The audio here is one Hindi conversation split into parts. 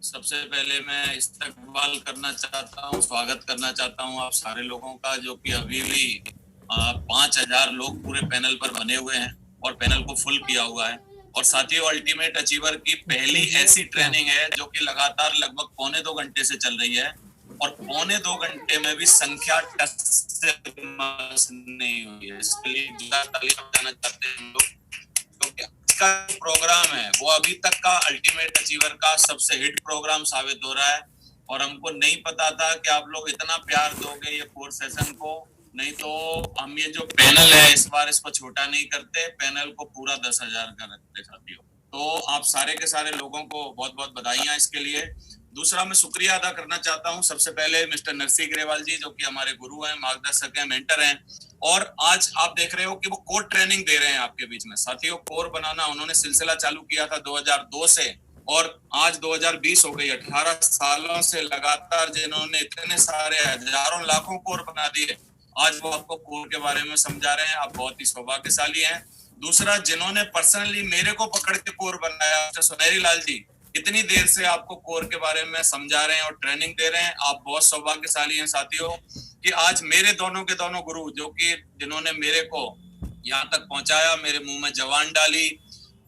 सबसे पहले मैं इस्तकबाल करना चाहता हूँ, स्वागत करना चाहता हूँ आप सारे लोगों का, जो कि अभी भी 5,000 लोग पूरे पैनल पर बने हुए हैं और पैनल को फुल किया हुआ है। और साथियों, अल्टीमेट अचीवर की पहली ऐसी ट्रेनिंग है जो कि लगातार लगभग पौने 2 घंटे से चल रही है, और पौने 2 घंटे में भी संख्या टस से मस नहीं हुई है। इसके लिए जोरदार तालियां बजाना चाहते हैं हम लोग, क्योंकि का प्रोग्राम है वो अभी तक का अल्टीमेट अचीवर का सबसे हिट प्रोग्राम साबित हो रहा है। और हमको नहीं पता था कि आप लोग इतना प्यार दोगे ये 4 सेशन को, नहीं तो हम ये जो पैनल है इस बार इसको छोटा नहीं करते, पैनल को पूरा 10,000 का रखते साथियों। तो आप सारे के सारे लोगों को बहुत बहुत बधाइयां इसके लिए। दूसरा, मैं शुक्रिया अदा करना चाहता हूं सबसे पहले मिस्टर नरसिंह ग्रेवाल जी, जो कि हमारे गुरु हैं, मार्गदर्शक हैं, मेंटर हैं। और आज आप देख रहे हो कि वो कोर ट्रेनिंग दे रहे हैं आपके बीच में। साथियों, कोर बनाना उन्होंने सिलसिला चालू किया था 2002 से, और आज 2020 हो गई। 18 सालों से लगातार जिन्होंने इतने सारे हजारों लाखों कोर बना दिए, आज वो आपको कोर के बारे में समझा रहे हैं। आप बहुत ही सौभाग्यशाली हैं। दूसरा, जिन्होंने पर्सनली मेरे को पकड़ के कोर बनाया, सुनहरी लाल जी, इतनी देर से आपको कोर के बारे में समझा रहे हैं और ट्रेनिंग दे रहे हैं। आप बहुत सौभाग्यशाली हैं साथियों, कि आज मेरे दोनों के दोनों गुरु, जो कि जिन्होंने मेरे को यहाँ तक पहुंचाया, मेरे मुंह में जवान डाली,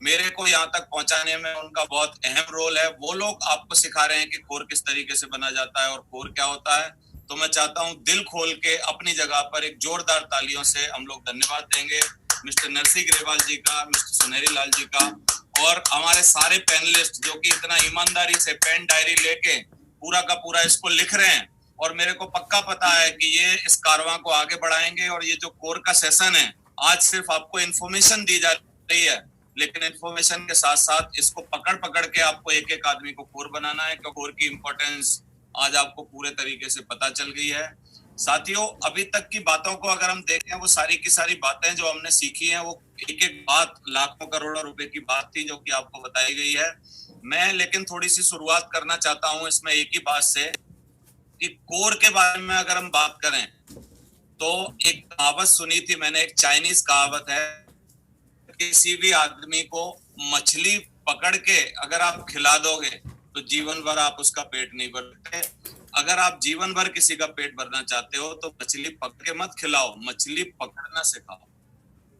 मेरे को यहाँ तक पहुंचाने में उनका बहुत अहम रोल है, वो लोग आपको सिखा रहे हैं कि कोर किस तरीके से बना जाता है और कोर क्या होता है। तो मैं चाहता हूँ दिल खोल के अपनी जगह पर एक जोरदार तालियों से हम लोग धन्यवाद देंगे मिस्टर नरसिंह ग्रेवाल जी का, मिस्टर सुनहरी लाल जी का, और हमारे सारे पैनलिस्ट जो कि इतना ईमानदारी से पेन डायरी लेके पूरा का पूरा इसको लिख रहे हैं। और मेरे को पक्का पता है कि ये इस कारवां को आगे बढ़ाएंगे। और ये जो कोर का सेशन है, आज सिर्फ आपको इन्फॉर्मेशन दी जा रही है, लेकिन इन्फॉर्मेशन के साथ साथ इसको पकड़ पकड़ के आपको एक एक आदमी को कोर बनाना है, क्योंकि कोर की इंपॉर्टेंस आज आपको पूरे तरीके से पता चल गई है। साथियों, अभी तक की बातों को अगर हम देखें, वो सारी की सारी बातें जो हमने सीखी हैं, वो एक एक बात लाखों करोड़ों रुपए की बात थी जो कि आपको बताई गई है। मैं लेकिन थोड़ी सी शुरुआत करना चाहता हूं इसमें एक ही बात से, कि कोर के बारे में अगर हम बात करें तो एक कहावत सुनी थी मैंने, एक चाइनीज कहावत है, किसी भी आदमी को मछली पकड़ के अगर आप खिला दोगे तो जीवन भर आप उसका पेट नहीं भरते। अगर आप जीवन भर किसी का पेट भरना चाहते हो तो मछली पकड़ के मत खिलाओ, मछली पकड़ना सिखाओ,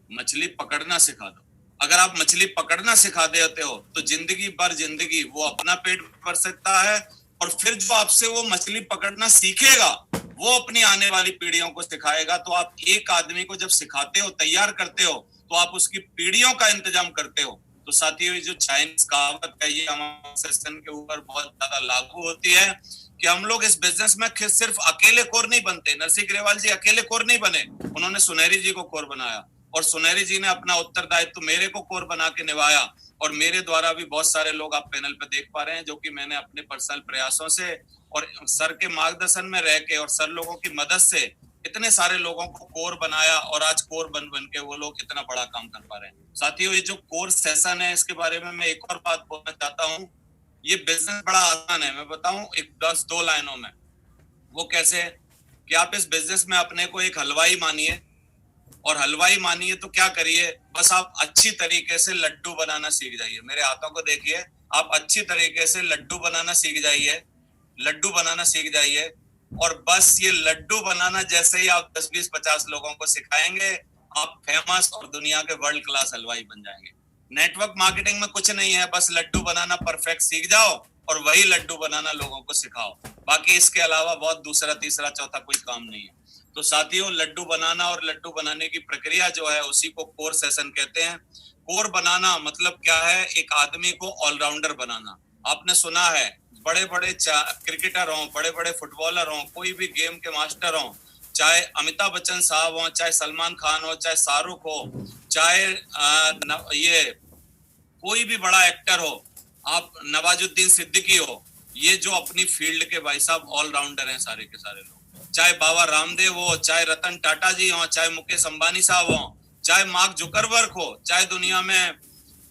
मछली पकड़ना सिखा दो। अगर आप मछली पकड़ना सिखा देते हो तो जिंदगी भर जिंदगी वो अपना पेट भर सकता है, और फिर जो आपसे वो मछली पकड़ना सीखेगा वो अपनी आने वाली पीढ़ियों को सिखाएगा। तो आप एक आदमी को जब सिखाते हो, तैयार करते हो, तो आप उसकी पीढ़ियों का इंतजाम करते हो। तो साथियों, ये जो चाइनीज कहावत है, ये हमारे सेशन के ऊपर बहुत ज्यादा लागू होती है, कि हम लोग इस बिजनेस में सिर्फ अकेले कोर नहीं बनते। नरसिंह ग्रेवाल जी अकेले कोर नहीं बने, उन्होंने सुनहरी जी को कोर बनाया, और सुनहरी जी ने अपना उत्तरदायित्व मेरे को कोर बना के निभाया। और मेरे द्वारा भी बहुत सारे लोग आप पैनल पे देख पा रहे हैं, जो कि मैंने अपने पर्सनल प्रयासों से और सर के मार्गदर्शन में रह के और सर लोगों की मदद से इतने सारे लोगों को कोर बनाया, और आज कोर बन बन के वो लोग इतना बड़ा काम कर पा रहे हैं। साथियों, ये जो कोर सेशन है, इसके बारे में मैं एक और बात बोलना चाहता हूँ। ये बिजनेस बड़ा आसान है, मैं बताऊं एक 10-2 लाइनों में। वो कैसे, कि आप इस बिजनेस में अपने को एक हलवाई मानिए, और हलवाई मानिए तो क्या करिए, बस आप अच्छी तरीके से लड्डू बनाना सीख जाइए। मेरे हाथों को देखिए, आप अच्छी तरीके से लड्डू बनाना सीख जाइए, लड्डू बनाना सीख जाइए। और बस ये लड्डू बनाना जैसे ही आप 10-20-50 लोगों को सिखाएंगे, आप फेमस और दुनिया के वर्ल्ड क्लास हलवाई बन जाएंगे। नेटवर्क मार्केटिंग में कुछ नहीं है, बस लड्डू बनाना परफेक्ट सीख जाओ और वही लड्डू बनाना लोगों को सिखाओ। बाकी इसके अलावा बहुत दूसरा तीसरा चौथा कोई काम नहीं है। तो साथियों, लड्डू बनाना और लड्डू बनाने की प्रक्रिया जो है, उसी को कोर सेशन कहते हैं। कोर बनाना मतलब क्या है, एक आदमी को ऑलराउंडर बनाना। आपने सुना है, बड़े बड़े क्रिकेटर हों, बड़े बड़े फुटबॉलर हों, कोई भी गेम के मास्टर हों, चाहे अमिताभ बच्चन साहब हों, चाहे सलमान खान हो, चाहे शाहरुख हो, चाहे ये कोई भी बड़ा एक्टर हो, आप नवाजुद्दीन सिद्दीकी हो, ये जो अपनी फील्ड के भाई साहब ऑलराउंडर हैं सारे के सारे लोग। चाहे बाबा रामदेव हो, चाहे रतन टाटा जी हो, चाहे मुकेश अंबानी साहब हो, चाहे मार्क जुकरबर्ग हो, चाहे दुनिया में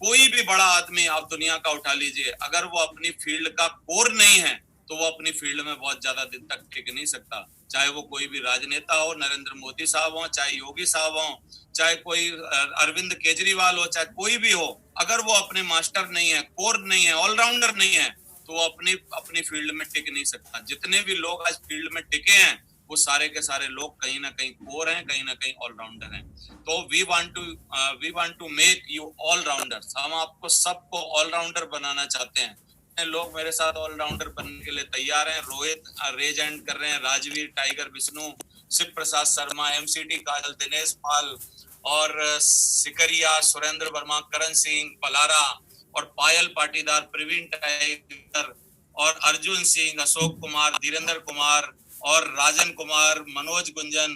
कोई भी बड़ा आदमी आप दुनिया का उठा लीजिए, अगर वो अपनी फील्ड का कोर नहीं है तो वो अपनी फील्ड में बहुत ज्यादा दिन तक टिक नहीं सकता। चाहे वो कोई भी राजनेता हो, नरेंद्र मोदी साहब हो, चाहे योगी साहब हो, चाहे कोई अरविंद केजरीवाल हो, चाहे कोई भी हो, अगर वो अपने मास्टर नहीं है, कोर नहीं है, ऑलराउंडर नहीं है, तो वो अपनी अपनी फील्ड में टिक नहीं सकता। जितने भी लोग आज फील्ड में टिके हैं वो सारे के सारे लोग कहीं ना कहीं कोर हैं, कहीं ना कहीं ऑलराउंडर हैं। तो we want to make you all rounders. हम आपको सबको ऑलराउंडर बनाना चाहते हैं। लोग मेरे साथ ऑलराउंडर बनने के लिए तैयार हैं। रोहित रेज एंड कर रहे हैं, राजवीर, टाइगर, विष्णु, शिव प्रसाद शर्मा, एमसीटी, काजल, दिनेश पाल और सिकरिया, सुरेंद्र वर्मा, करण सिंह, पलारा और पायल पाटीदार, प्रवीण टाइगर और अर्जुन सिंह, अशोक कुमार, धीरेन्द्र कुमार और राजन कुमार, मनोज गुंजन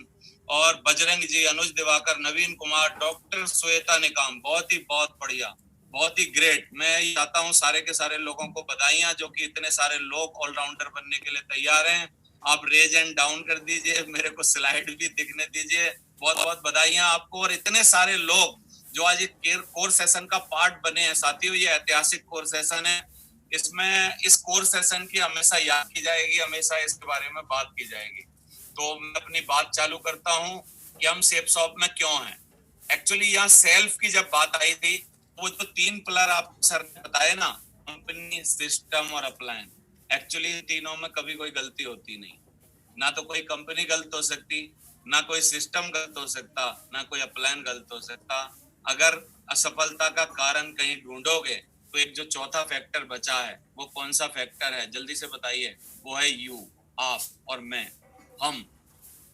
और बजरंग जी, अनुज दिवाकर, नवीन कुमार, डॉक्टर श्वेता निकाम। बहुत बढ़िया, बहुत ही ग्रेट। मैं ये चाहता हूँ सारे के सारे लोगों को बधाइयां जो कि इतने सारे लोग ऑलराउंडर बनने के लिए तैयार हैं। आप रेज एंड डाउन कर दीजिए, मेरे को स्लाइड भी दिखने दीजिए। बहुत बहुत बधाइयां आपको। और इतने सारे लोग जो आज कोर सेशन का पार्ट बने हैं साथियों, ये ऐतिहासिक कोर सेशन है। इसमें इस कोर सेशन की हमेशा याद की जाएगी, हमेशा इसके बारे में बात की जाएगी। तो मैं अपनी बात चालू करता हूँ कि हम सेफ शॉप में क्यों हैं। एक्चुअली यहाँ सेल्फ की जब बात आई थी, वो जो 3 पिलर आपको सर ने बताए ना, कंपनी, सिस्टम और अपलायन, एक्चुअली तीनों में कभी कोई गलती होती नहीं। ना तो कोई कंपनी गलत हो सकती, ना कोई सिस्टम गलत हो सकता, ना कोई अपलायन गलत हो सकता। अगर असफलता का कारण कहीं ढूंढोगे तो एक जो चौथा फैक्टर बचा है, वो कौन सा फैक्टर है जल्दी से बताइए। वो है यू, आप और मैं, हम।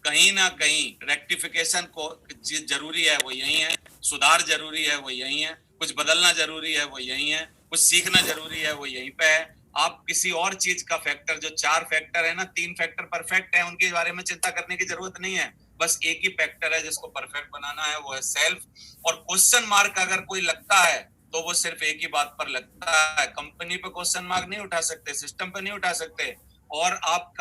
कहीं ना कहीं रेक्टिफिकेशन को जरूरी है, वो यही है। सुधार जरूरी है, वो यही है। कुछ बदलना जरूरी है, वो यही है। कुछ सीखना जरूरी है, वो यहीं पे है। आप किसी और चीज का फैक्टर, जो 4 फैक्टर है ना, 3 फैक्टर परफेक्ट है, उनके बारे में चिंता करने की जरूरत नहीं है। बस एक ही फैक्टर है जिसको परफेक्ट बनाना है, वो है सेल्फ। और क्वेश्चन मार्क अगर कोई लगता है तो वो सिर्फ एक ही बात पर लगता है। कंपनी पे क्वेश्चन मार्क नहीं उठा सकते, सिस्टम पे नहीं उठा सकते, और आप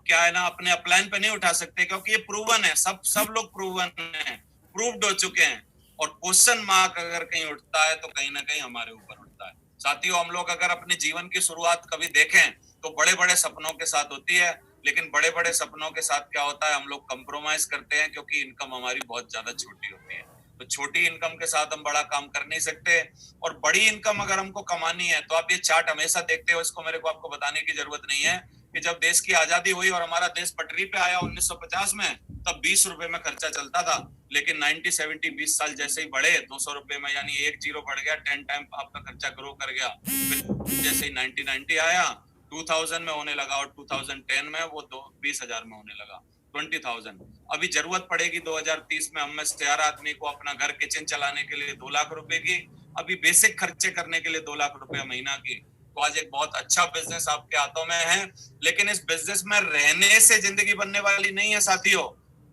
क्या है ना, अपने अपलाइन पे नहीं उठा सकते, क्योंकि ये प्रूवन है। सब लोग प्रूवन है, प्रूव्ड हो चुके हैं। और क्वेश्चन मार्क अगर कहीं उठता है तो कहीं ना कहीं हमारे ऊपर उठता है। साथियों, हम लोग अगर अपने जीवन की शुरुआत कभी देखें तो बड़े बड़े सपनों के साथ होती है, लेकिन बड़े बड़े सपनों के साथ क्या होता है, हम लोग कंप्रोमाइज करते हैं, क्योंकि इनकम हमारी बहुत ज्यादा छोटी होती है। तो छोटी इनकम के साथ हम बड़ा काम कर नहीं सकते। और बड़ी इनकम अगर हमको कमानी है तो आप ये चार्ट हमेशा देखते हो, इसको मेरे को आपको बताने की जरूरत नहीं है कि जब देश की आजादी हुई और हमारा देश पटरी पे आया 1950 में, तब 20 रुपए में खर्चा चलता था। लेकिन 1970 20 साल जैसे ही बढ़े, 200 रुपए में, यानी एक जीरो बढ़ गया, 10 टाइम आपका खर्चा ग्रो कर गया। फिर जैसे ही 1990 आया, 2000 में होने लगा, और 2010 में वो 20,000 में होने लगा, 20,000। अभी जरूरत पड़ेगी 2030 में हम में से हर आदमी को अपना घर किचन चलाने के लिए 2 लाख रुपए की, अभी बेसिक खर्चे करने के लिए 2 लाख रुपए महीना की। तो आज एक बहुत अच्छा बिजनेस आपके हाथों में है, लेकिन इस बिजनेस में रहने से जिंदगी बनने वाली नहीं है साथियों।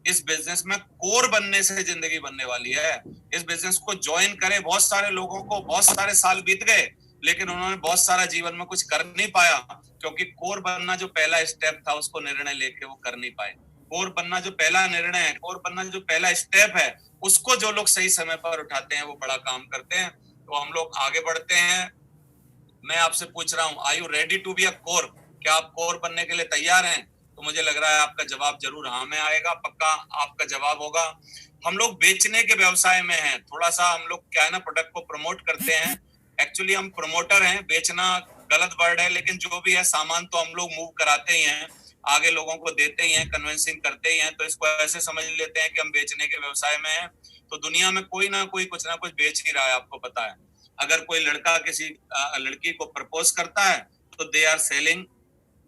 इस बिजनेस में कोर बनने से जिंदगी बनने वाली है। इस बिजनेस को ज्वाइन करें बहुत सारे लोगों को, बहुत सारे साल बीत गए, लेकिन उन्होंने बहुत सारा जीवन में कुछ कर नहीं पाया, क्योंकि कोर बनना जो पहला स्टेप था उसको निर्णय लेके वो कर नहीं पाए। कोर बनना जो पहला निर्णय है, कोर बनना जो पहला स्टेप है, उसको जो लोग सही समय पर उठाते हैं वो बड़ा काम करते हैं। तो हम लोग आगे बढ़ते हैं। मैं आपसे पूछ रहा हूँ, are you ready to be a core? क्या आप कोर बनने के लिए तैयार हैं? तो मुझे लग रहा है आपका जवाब जरूर हाँ में आएगा, पक्का आपका जवाब होगा। हम लोग बेचने के व्यवसाय में हैं। थोड़ा सा हम लोग क्या है ना, प्रोडक्ट को प्रमोट करते हैं। एक्चुअली हम प्रमोटर हैं, बेचना गलत वर्ड है, लेकिन जो भी है सामान तो हम लोग मूव कराते ही हैं, आगे लोगों को देते ही हैं, कन्विंसिंग करते ही हैं। तो इसको ऐसे समझ लेते हैं कि हम बेचने के व्यवसाय में हैं। तो दुनिया में कोई ना कोई कुछ ना कुछ बेच ही रहा है, आपको पता है। अगर कोई लड़का किसी लड़की को प्रपोज करता है तो दे आर सेलिंग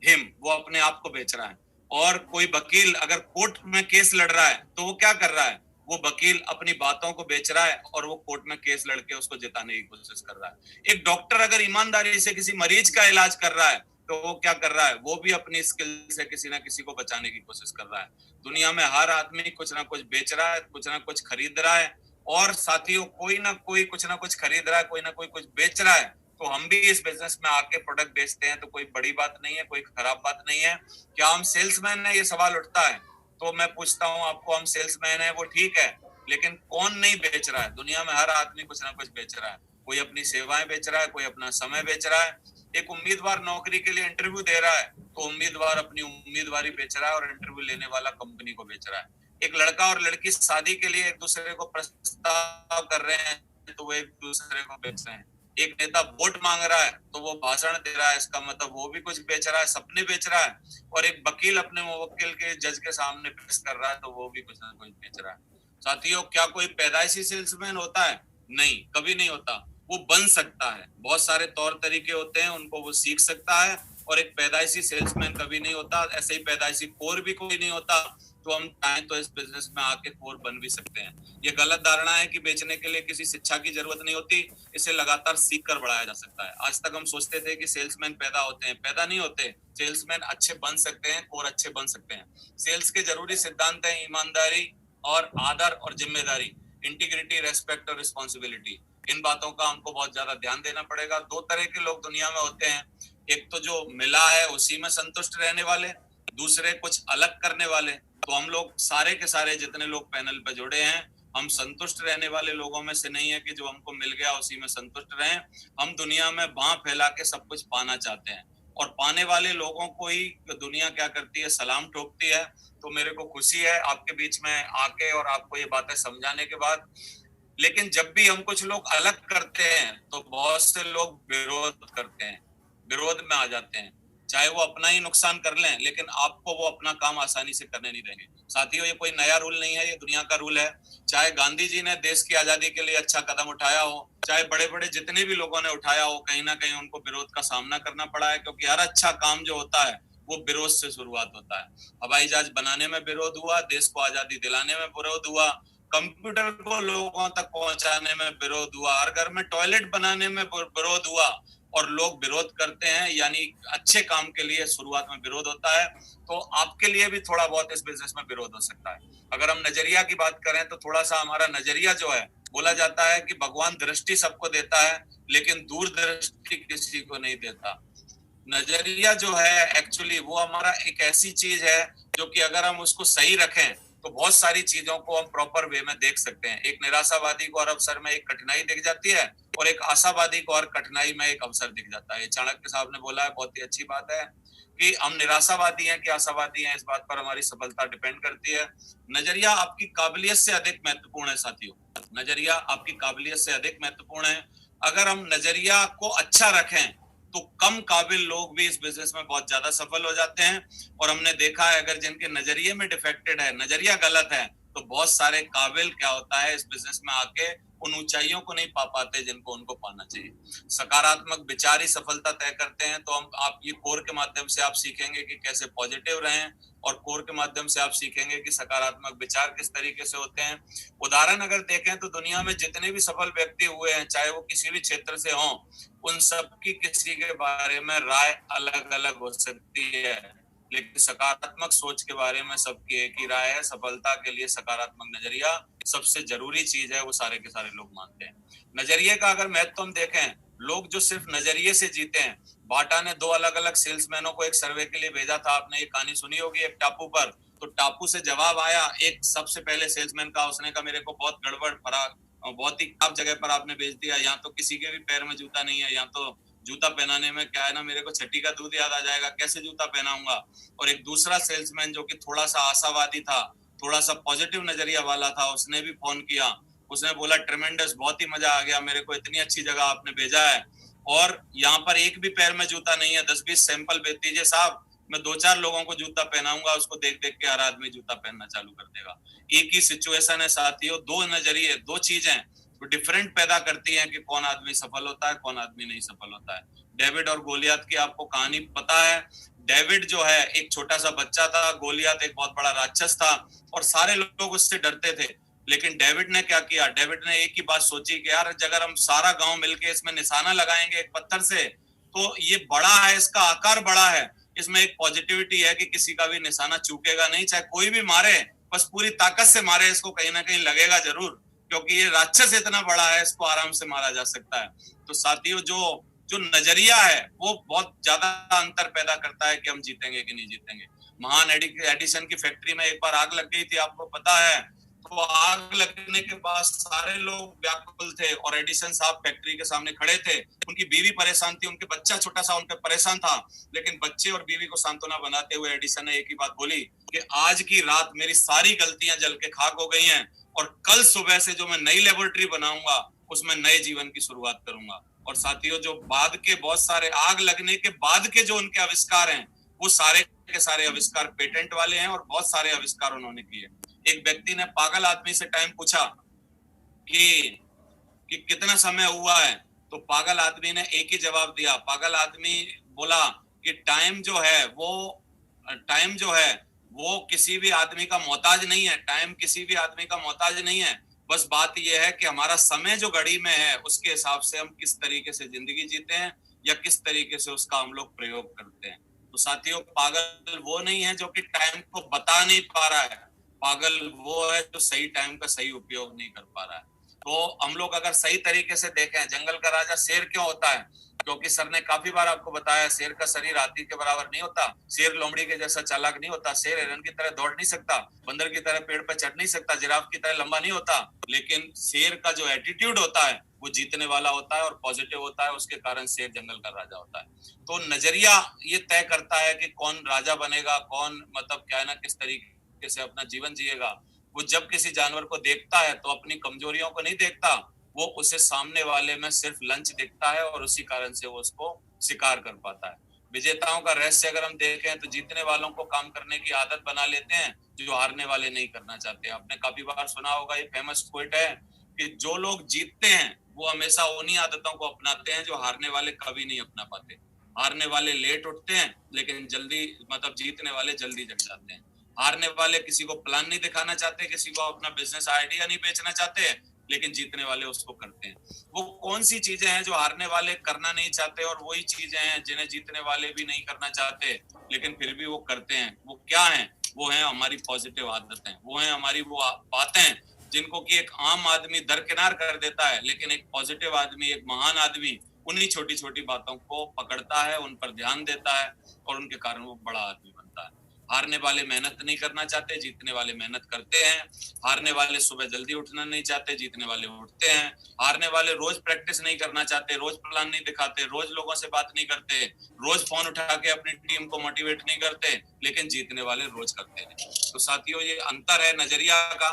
हिम, वो अपने आप को बेच रहा है। और कोई वकील अगर कोर्ट में केस लड़ रहा है तो वो क्या कर रहा है, वो वकील अपनी बातों को बेच रहा है और वो कोर्ट में केस लड़के उसको जिताने की कोशिश कर रहा है। एक डॉक्टर अगर ईमानदारी से किसी मरीज का इलाज कर रहा है तो वो क्या कर रहा है, वो भी अपनी स्किल से किसी ना किसी को बचाने की कोशिश कर रहा है। दुनिया में हर आदमी कुछ ना कुछ बेच रहा है, कुछ ना कुछ खरीद रहा है। और साथियों, कोई ना कोई कुछ ना कुछ खरीद रहा है, कोई ना कोई कुछ बेच रहा है। तो हम भी इस बिजनेस में आके प्रोडक्ट बेचते हैं, तो कोई बड़ी बात नहीं है, कोई खराब बात नहीं है। क्या हम सेल्समैन है, ये सवाल उठता है। तो मैं पूछता हूँ आपको, हम सेल्समैन है वो ठीक है, लेकिन कौन नहीं बेच रहा है? दुनिया में हर आदमी कुछ ना कुछ बेच रहा है। कोई अपनी सेवाएं बेच रहा है, कोई अपना समय बेच रहा है। एक उम्मीदवार नौकरी के लिए इंटरव्यू दे रहा है तो उम्मीदवार अपनी उम्मीदवारी बेच रहा है और इंटरव्यू लेने वाला कंपनी को बेच रहा है। एक लड़का और लड़की शादी के लिए एक दूसरे को प्रस्ताव कर रहे हैं तो वो एक दूसरे को बेच रहे हैं। एक नेता वोट मांग रहा है तो वो भाषण दे रहा है, इसका मतलब वो भी कुछ बेच रहा है, सपने बेच रहा है। और एक वकील अपने मुवक्किल के जज के सामने पेश कर रहा है तो वो भी कुछ ना कुछ बेच रहा है। साथियों, क्या कोई पैदाइशी सेल्समैन होता है? नहीं, कभी नहीं होता। वो बन सकता है, बहुत सारे तौर तरीके होते हैं, उनको वो सीख सकता है। और एक पैदाइशी सेल्समैन कभी नहीं होता, ऐसे ही पैदाइशी कोर भी कोई नहीं होता। तो हम चाहें तो इस बिजनेस में आके कोर बन भी सकते हैं। ये गलत धारणा है कि बेचने के लिए किसी शिक्षा की जरूरत नहीं होती, इसे लगातार सीख कर बढ़ाया जा सकता है। आज तक हम सोचते थे कि सेल्समैन पैदा होते हैं, पैदा नहीं होते। सेल्समैन अच्छे बन सकते हैं, कोर अच्छे बन सकते हैं। सेल्स के जरूरी सिद्धांत हैं ईमानदारी और आदर और जिम्मेदारी, इंटीग्रिटी, रेस्पेक्ट और रिस्पॉन्सिबिलिटी। इन बातों का हमको बहुत ज्यादा ध्यान देना पड़ेगा। दो तरह के लोग दुनिया में होते हैं, एक तो जो मिला है उसी में संतुष्ट रहने वाले, दूसरे कुछ अलग करने वाले। तो हम लोग सारे के सारे जितने लोग पैनल पे जुड़े हैं, हम संतुष्ट रहने वाले लोगों में से नहीं है कि जो हमको मिल गया उसी में संतुष्ट रहें। हम दुनिया में बांह फैला के सब कुछ पाना चाहते हैं, और पाने वाले लोगों को ही दुनिया क्या करती है, सलाम ठोकती है। तो मेरे को खुशी है आपके बीच में आके और आपको ये बातें समझाने के बाद। लेकिन जब भी हम कुछ लोग अलग करते हैं तो बहुत से लोग विरोध करते हैं, विरोध में आ जाते हैं, चाहे वो अपना ही नुकसान कर लें, लेकिन आपको वो अपना काम आसानी से करने नहीं देंगे। साथियों, ये कोई नया रूल नहीं है, ये दुनिया का रूल है। चाहे गांधी जी ने देश की आजादी के लिए अच्छा कदम उठाया हो, चाहे बड़े बड़े जितने भी लोगों ने उठाया हो, कहीं ना कहीं उनको विरोध का सामना करना पड़ा है, क्योंकि हर अच्छा काम जो होता है वो विरोध से शुरुआत होता है। हवाई जहाज बनाने में विरोध हुआ, देश को आजादी दिलाने में विरोध हुआ, कंप्यूटर को लोगों तक पहुंचाने में विरोध हुआ, हर घर में टॉयलेट बनाने में विरोध हुआ। और लोग विरोध करते हैं, यानी अच्छे काम के लिए शुरुआत में विरोध होता है। तो आपके लिए भी थोड़ा बहुत इस बिजनेस में विरोध हो सकता है। अगर हम नजरिया की बात करें तो थोड़ा सा हमारा नजरिया जो है, बोला जाता है कि भगवान दृष्टि सबको देता है लेकिन दूरदृष्टि किसी को नहीं देता। नजरिया जो है एक्चुअली वो हमारा एक ऐसी चीज है जो कि अगर हम उसको सही रखें तो बहुत सारी चीजों को हम प्रॉपर वे में देख सकते हैं। एक निराशावादी को और अवसर में एक कठिनाई दिख जाती है, और एक आशावादी को और कठिनाई में एक अवसर दिख जाता है। चाणक्य साहब ने बोला है, बहुत ही अच्छी बात है, कि हम निराशावादी हैं कि आशावादी हैं, इस बात पर हमारी सफलता डिपेंड करती है। नजरिया आपकी काबिलियत से अधिक महत्वपूर्ण है साथियों, नजरिया आपकी काबिलियत से अधिक महत्वपूर्ण है। अगर हम नजरिया को अच्छा रखें तो कम काबिल लोग भी इस बिजनेस में बहुत ज्यादा सफल हो जाते हैं। और हमने देखा है, अगर जिनके नजरिए में डिफेक्टेड है, नजरिया गलत है, तो बहुत सारे काबिल क्या होता है, इस बिजनेस में आके उन ऊंचाइयों को नहीं पा पाते जिनको उनको पाना चाहिए। सकारात्मक विचार ही सफलता तय करते हैं। तो हम आप ये कोर के माध्यम से आप सीखेंगे कि कैसे पॉजिटिव रहें, और कोर के माध्यम से आप सीखेंगे कि सकारात्मक विचार किस तरीके से होते हैं। उदाहरण अगर देखें तो दुनिया में जितने भी सफल व्यक्ति हुए हैं, चाहे वो किसी भी क्षेत्र से हों, उन सब की किसी के बारे में राय अलग अलग हो सकती है, लेकिन सकारात्मक सोच के बारे में सबकी एक ही राय है। सफलता के लिए सकारात्मक नजरिया सबसे जरूरी चीज है, वो सारे के सारे लोग मानते हैं। नजरिए का अगर महत्व हम देखें, लोग जो सिर्फ नजरिए से जीते हैं। बाटा ने दो अलग अलग सेल्समैनों को एक सर्वे के लिए भेजा था, आपने ये कहानी सुनी होगी, एक टापू पर। तो टापू से जवाब आया एक सबसे पहले सेल्समैन का, उसने कहा मेरे को बहुत गड़बड़ भरा, बहुत ही खराब जगह पर आपने भेज दिया, यहाँ तो किसी के भी पैर में जूता नहीं है, यहाँ तो जूता पहनाने में क्या है ना, मेरे को छठी का दूध याद आ जाएगा, कैसे जूता पहनाऊंगा। और एक दूसरा सेल्समैन जो कि थोड़ा सा आशावादी था, थोड़ा सा पॉजिटिव नजरिया वाला था, उसने भी फोन किया, उसने बोला ट्रेमेंडस, बहुत ही मजा आ गया, मेरे को इतनी अच्छी जगह आपने भेजा है, और यहाँ पर एक भी पैर में जूता नहीं है, 10-20 सैंपल भेज दीजिए साहब, मैं 2-4 लोगों को जूता पहनाऊंगा, उसको देख देख के हर आदमी जूता पहनना चालू कर देगा। एक ही सिचुएशन है साथियों, दो नजरिए, दो चीजें तो डिफरेंट पैदा करती हैं कि कौन आदमी सफल होता है, कौन आदमी नहीं सफल होता है। डेविड और गोलियत की आपको कहानी पता है। डेविड जो है एक छोटा सा बच्चा था, गोलियत एक बहुत बड़ा राक्षस था, और सारे लोग उससे डरते थे। लेकिन डेविड ने क्या किया, डेविड ने एक ही बात सोची कि यार अगर हम सारा गांव मिलके इसमें निशाना लगाएंगे एक पत्थर से, तो ये बड़ा है, इसका आकार बड़ा है, इसमें एक पॉजिटिविटी है कि किसी का भी निशाना चूकेगा नहीं, चाहे कोई भी मारे, बस पूरी ताकत से मारे, इसको कहीं ना कहीं लगेगा जरूर, क्योंकि ये राक्षस इतना बड़ा है, इसको आराम से मारा जा सकता है। तो साथियों, जो जो नजरिया है वो बहुत ज्यादा अंतर पैदा करता है कि हम जीतेंगे कि नहीं जीतेंगे। महान एडिसन की फैक्ट्री में एक बार आग लग गई थी, आपको पता है। तो आग लगने के बाद सारे लोग व्याकुल थे, और एडिसन साहब फैक्ट्री के सामने खड़े थे, उनकी बीवी परेशान थी, उनके बच्चा छोटा सा उनके परेशान था। लेकिन बच्चे और बीवी को सांत्वना बनाते हुए एडिसन ने एक ही बात बोली कि आज की रात मेरी सारी गलतियां जल के खाक हो गई हैं, और कल सुबह से जो मैं नई लेबोरेटरी बनाऊंगा उसमें नए जीवन की शुरुआत करूंगा। और साथियों जो बाद के बहुत सारे आग लगने के बाद के जो उनके आविष्कार हैं वो सारे के सारे आविष्कार पेटेंट वाले हैं और बहुत सारे आविष्कार उन्होंने किए। एक व्यक्ति ने पागल आदमी से टाइम पूछा कि कितना समय हुआ है, तो पागल आदमी ने एक ही जवाब दिया। पागल आदमी बोला कि टाइम जो है वो किसी भी आदमी का मोहताज नहीं है, टाइम किसी भी आदमी का मोहताज नहीं है। बस बात यह है कि हमारा समय जो घड़ी में है उसके हिसाब से हम किस तरीके से जिंदगी जीते हैं या किस तरीके से उसका हम लोग प्रयोग करते हैं। तो साथियों, पागल वो नहीं है जो कि टाइम को बता नहीं पा रहा है, पागल वो है जो सही टाइम का सही उपयोग नहीं कर पा रहा है। तो हम लोग अगर सही तरीके से देखें, जंगल का राजा शेर क्यों होता है? क्योंकि सर ने काफी बार आपको बताया, शेर का शरीर हाथी के बराबर नहीं होता, शेर लोमड़ी के जैसा चालाक नहीं होता, शेर हिरन की तरह दौड़ नहीं सकता, बंदर की तरह पेड़ पर चढ़ नहीं सकता, जिराफ की तरह लंबा नहीं होता, लेकिन शेर का जो एटीट्यूड होता है वो जीतने वाला होता है और पॉजिटिव होता है, उसके कारण शेर जंगल का राजा होता है। तो नजरिया ये तय करता है कि कौन राजा बनेगा, कौन मतलब क्या है ना किस तरीके से अपना जीवन जिएगा। वो जब किसी जानवर को देखता है तो अपनी कमजोरियों को नहीं देखता, वो उसे सामने वाले में सिर्फ लंच दिखता है और उसी कारण से वो उसको शिकार कर पाता है। विजेताओं का रहस्य अगर हम देखें तो जीतने वालों को काम करने की आदत बना लेते हैं जो हारने वाले नहीं करना चाहते। आपने काफी बार सुना होगा, ये फेमस क्विट है कि जो लोग जीतते हैं वो हमेशा उन्हीं आदतों को अपनाते हैं जो हारने वाले कभी नहीं अपना पाते। हारने वाले लेट उठते हैं लेकिन जल्दी मतलब जीतने वाले जल्दी जग जाते हैं। हारने वाले किसी को प्लान नहीं दिखाना चाहते, किसी को अपना बिजनेस आइडिया नहीं बेचना चाहते, लेकिन जीतने वाले उसको करते हैं। वो कौन सी चीजें हैं जो हारने वाले करना नहीं चाहते और वही चीजें हैं जिन्हें जीतने वाले भी नहीं करना चाहते लेकिन फिर भी वो करते हैं? वो क्या है? वो है हमारी पॉजिटिव आदतें, वो है हमारी वो बातें जिनको कि एक आम आदमी दरकिनार कर देता है, लेकिन एक पॉजिटिव आदमी, एक महान आदमी उन्हीं छोटी छोटी बातों को पकड़ता है, उन पर ध्यान देता है और उनके कारण वो बड़ा आदमी बनता है। हारने वाले मेहनत नहीं करना चाहते, जीतने वाले मेहनत करते हैं। हारने वाले सुबह जल्दी उठना नहीं चाहते, जीतने वाले उठते हैं। हारने वाले रोज प्रैक्टिस नहीं करना चाहते, रोज प्लान नहीं दिखाते, रोज लोगों से बात नहीं करते, रोज फोन उठा के अपनी टीम को मोटिवेट नहीं करते, लेकिन जीतने वाले रोज करते हैं। तो साथियों, ये अंतर है नजरिया का।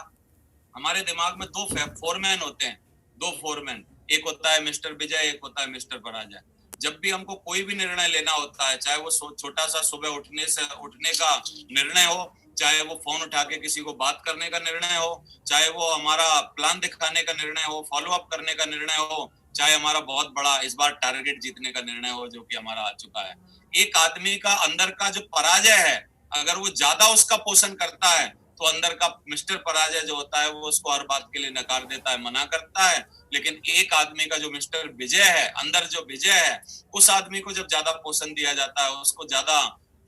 हमारे दिमाग में दो फोरमैन होते हैं, दो फोरमैन, एक होता है मिस्टर विजय, एक होता है मिस्टर पराजय। जब भी हमको कोई भी निर्णय लेना होता है, चाहे वो छोटा सा सुबह उठने का निर्णय हो, चाहे वो फोन उठा के किसी को बात करने का निर्णय हो, चाहे वो हमारा प्लान दिखाने का निर्णय हो, फॉलो अप करने का निर्णय हो, चाहे हमारा बहुत बड़ा इस बार टारगेट जीतने का निर्णय हो जो कि हमारा आ चुका है। एक आदमी का अंदर का जो पराजय है, अगर वो ज्यादा उसका पोषण करता है तो अंदर का मिस्टर पराजय जो होता है वो उसको हर बात के लिए नकार देता है, मना करता है। लेकिन एक आदमी का जो मिस्टर विजय है, अंदर जो विजय है, उस आदमी को जब ज्यादा पोषण दिया जाता है, उसको ज्यादा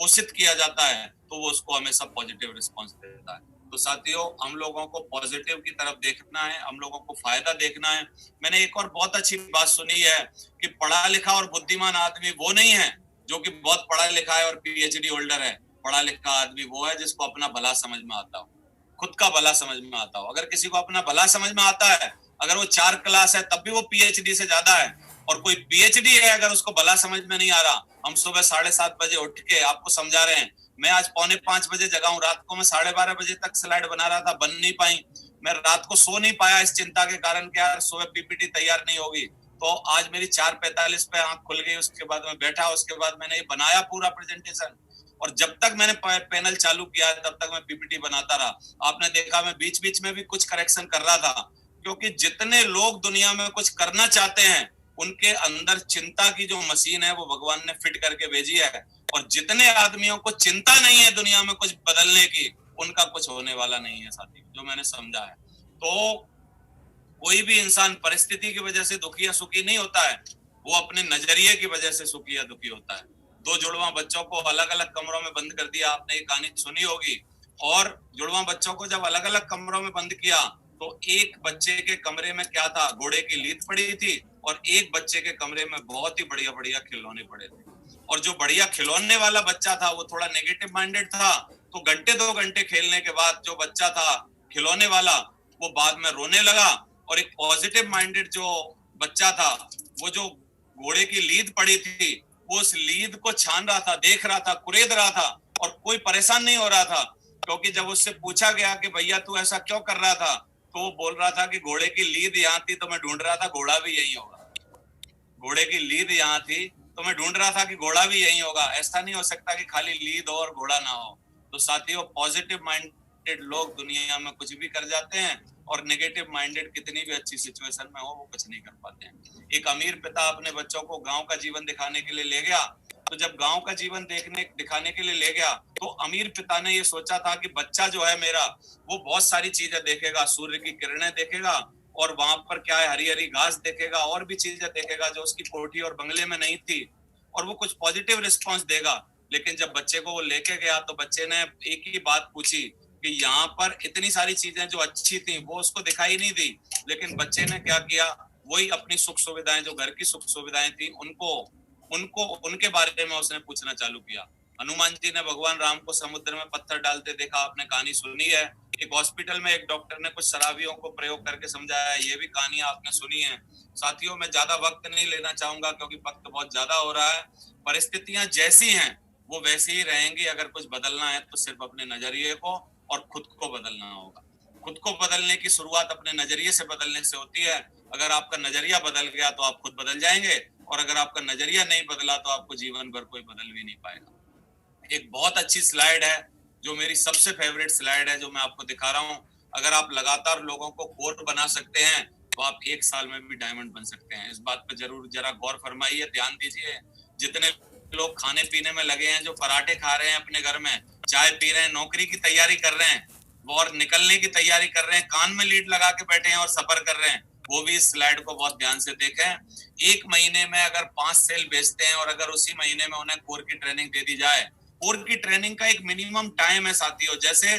पोषित किया जाता है, तो वो उसको हमेशा पॉजिटिव रिस्पॉन्स देता है। तो साथियों, हम लोगों को पॉजिटिव की तरफ देखना है, हम लोगों को फायदा देखना है। मैंने एक और बहुत अच्छी बात सुनी है कि पढ़ा लिखा और बुद्धिमान आदमी वो नहीं है जो कि बहुत पढ़ा लिखा है और पीएचडी होल्डर है। पढ़ा लिखा आदमी वो है जिसको अपना भला समझ में आता हो, खुद का भला समझ में आता हो। अगर किसी को अपना भला समझ में आता है, अगर वो 4 क्लास है तब भी वो पीएचडी से ज्यादा है। और कोई पीएचडी है अगर उसको भला समझ में नहीं आ रहा, हम सुबह 7:30 बजे उठ के आपको समझा रहे हैं, मैं आज 4:45 बजे जगा हूँ, रात को मैं 12:30 बजे तक स्लाइड बना रहा था, बन नहीं पाई, मैं रात को सो नहीं पाया इस चिंता के कारण कि यार सुबह पीपीटी तैयार नहीं होगी। तो आज मेरी 4:45 पे आंख खुल गई, उसके बाद मैं बैठा, उसके बाद मैंने ये बनाया पूरा प्रेजेंटेशन। और जब तक मैंने पैनल चालू किया तब तक मैं पीपीटी बनाता रहा। आपने देखा मैं बीच बीच में भी कुछ करेक्शन कर रहा था, क्योंकि जितने लोग दुनिया में कुछ करना चाहते हैं उनके अंदर चिंता की जो मशीन है वो भगवान ने फिट करके भेजी है। और जितने आदमियों को चिंता नहीं है दुनिया में कुछ बदलने की, उनका कुछ होने वाला नहीं है साथी, जो मैंने समझा है। तो कोई भी इंसान परिस्थिति की वजह से दुखी या सुखी नहीं होता है, वो अपने नजरिए की वजह से सुखी या दुखी होता है। 2 जुड़वा बच्चों को अलग अलग कमरों में बंद कर दिया, आपने ये कहानी सुनी होगी। और जुड़वा बच्चों को जब अलग अलग कमरों में बंद किया तो एक बच्चे के कमरे में क्या था, घोड़े की लीद पड़ी थी, और एक बच्चे के कमरे में बहुत ही बढ़िया बढ़िया खिलौने पड़े थे। और जो बढ़िया खिलौने वाला बच्चा था वो थोड़ा नेगेटिव माइंडेड था, तो घंटे 2 घंटे खेलने के बाद जो बच्चा था खिलौने वाला, वो बाद में रोने लगा। और एक पॉजिटिव माइंडेड जो बच्चा था, वो जो घोड़े की लीद पड़ी थी, वो उस लीद को छान रहा था, देख रहा था, कुरेद रहा था, और कोई परेशान नहीं हो रहा था। क्योंकि जब उससे पूछा गया कि भैया तू ऐसा क्यों कर रहा था, तो वो बोल रहा था कि घोड़े की लीद यहाँ थी तो मैं ढूंढ रहा था, घोड़ा भी यही होगा, घोड़े की लीद यहाँ थी, तो मैं ढूंढ रहा था कि घोड़ा भी यही होगा। ऐसा नहीं हो सकता कि खाली लीद हो और घोड़ा ना हो। तो साथियों, पॉजिटिव माइंडेड लोग दुनिया में कुछ भी कर जाते हैं, और नेगेटिव माइंडेड कितनी भी अच्छी सिचुएशन में हो वो कुछ नहीं कर पाते हैं। एक अमीर पिता अपने बच्चों को गांव का जीवन दिखाने के लिए ले गया, तो जब गांव का जीवन दिखाने के लिए ले गया, तो अमीर पिता ने ये सोचा था कि बच्चा जो है मेरा, वो बहुत सारी चीजें देखेगा, सूर्य की किरणें देखेगा, और वहां पर क्या है, हरी हरी घास देखेगा, और भी चीजें देखेगा जो उसकी कोठी और बंगले में नहीं थी, और वो कुछ पॉजिटिव रिस्पॉन्स देगा। लेकिन जब बच्चे को वो लेके गया, तो बच्चे ने एक ही बात पूछी कि यहाँ पर इतनी सारी चीजें जो अच्छी थी वो उसको दिखाई नहीं दी। लेकिन बच्चे ने क्या किया, वही अपनी सुख सुविधाएं, जो घर की सुख सुविधाएं थी, उनको उनको उनके बारे में उसने पूछना चालू किया। हनुमान जी ने भगवान राम को समुद्र में पत्थर डालते देखा, आपने कहानी सुनी है। एक हॉस्पिटल में एक डॉक्टर ने कुछ शराबियों को प्रयोग करके समझाया, ये भी कहानी आपने सुनी है। साथियों, मैं ज्यादा वक्त नहीं लेना चाहूंगा क्योंकि वक्त बहुत ज्यादा हो रहा है। परिस्थितियां जैसी हैं वो वैसी ही रहेंगी। अगर कुछ बदलना है तो सिर्फ अपने नजरिए को और खुद को बदलना होगा। खुद को बदलने की शुरुआत अपने नजरिए से बदलने से होती है। अगर आपका नजरिया बदल गया तो आप खुद बदल जाएंगे, और अगर आपका नजरिया नहीं बदला तो आपको जीवन भर कोई बदल भी नहीं पाएगा। एक बहुत अच्छी स्लाइड है, जो मेरी सबसे फेवरेट स्लाइड है, जो मैं आपको दिखा रहा हूँ। अगर आप लगातार लोगों को कोर बना सकते हैं तो आप एक साल में भी डायमंड बन सकते हैं। इस बात पर जरूर जरा गौर फरमाइए, ध्यान दीजिए। जितने लोग खाने पीने में लगे हैं, जो पराठे खा रहे हैं अपने घर में, चाय पी रहे हैं, नौकरी की तैयारी कर रहे हैं और निकलने की तैयारी कर रहे हैं, कान में लीड लगा के बैठे हैं और सफर कर रहे हैं, वो भी इस स्लाइड को बहुत ध्यान से देखें। एक महीने में अगर 5 सेल बेचते हैं और अगर उसी महीने में उन्हें कोर की ट्रेनिंग दे दी जाए, कोर की ट्रेनिंग का एक मिनिमम टाइम है साथियों। जैसे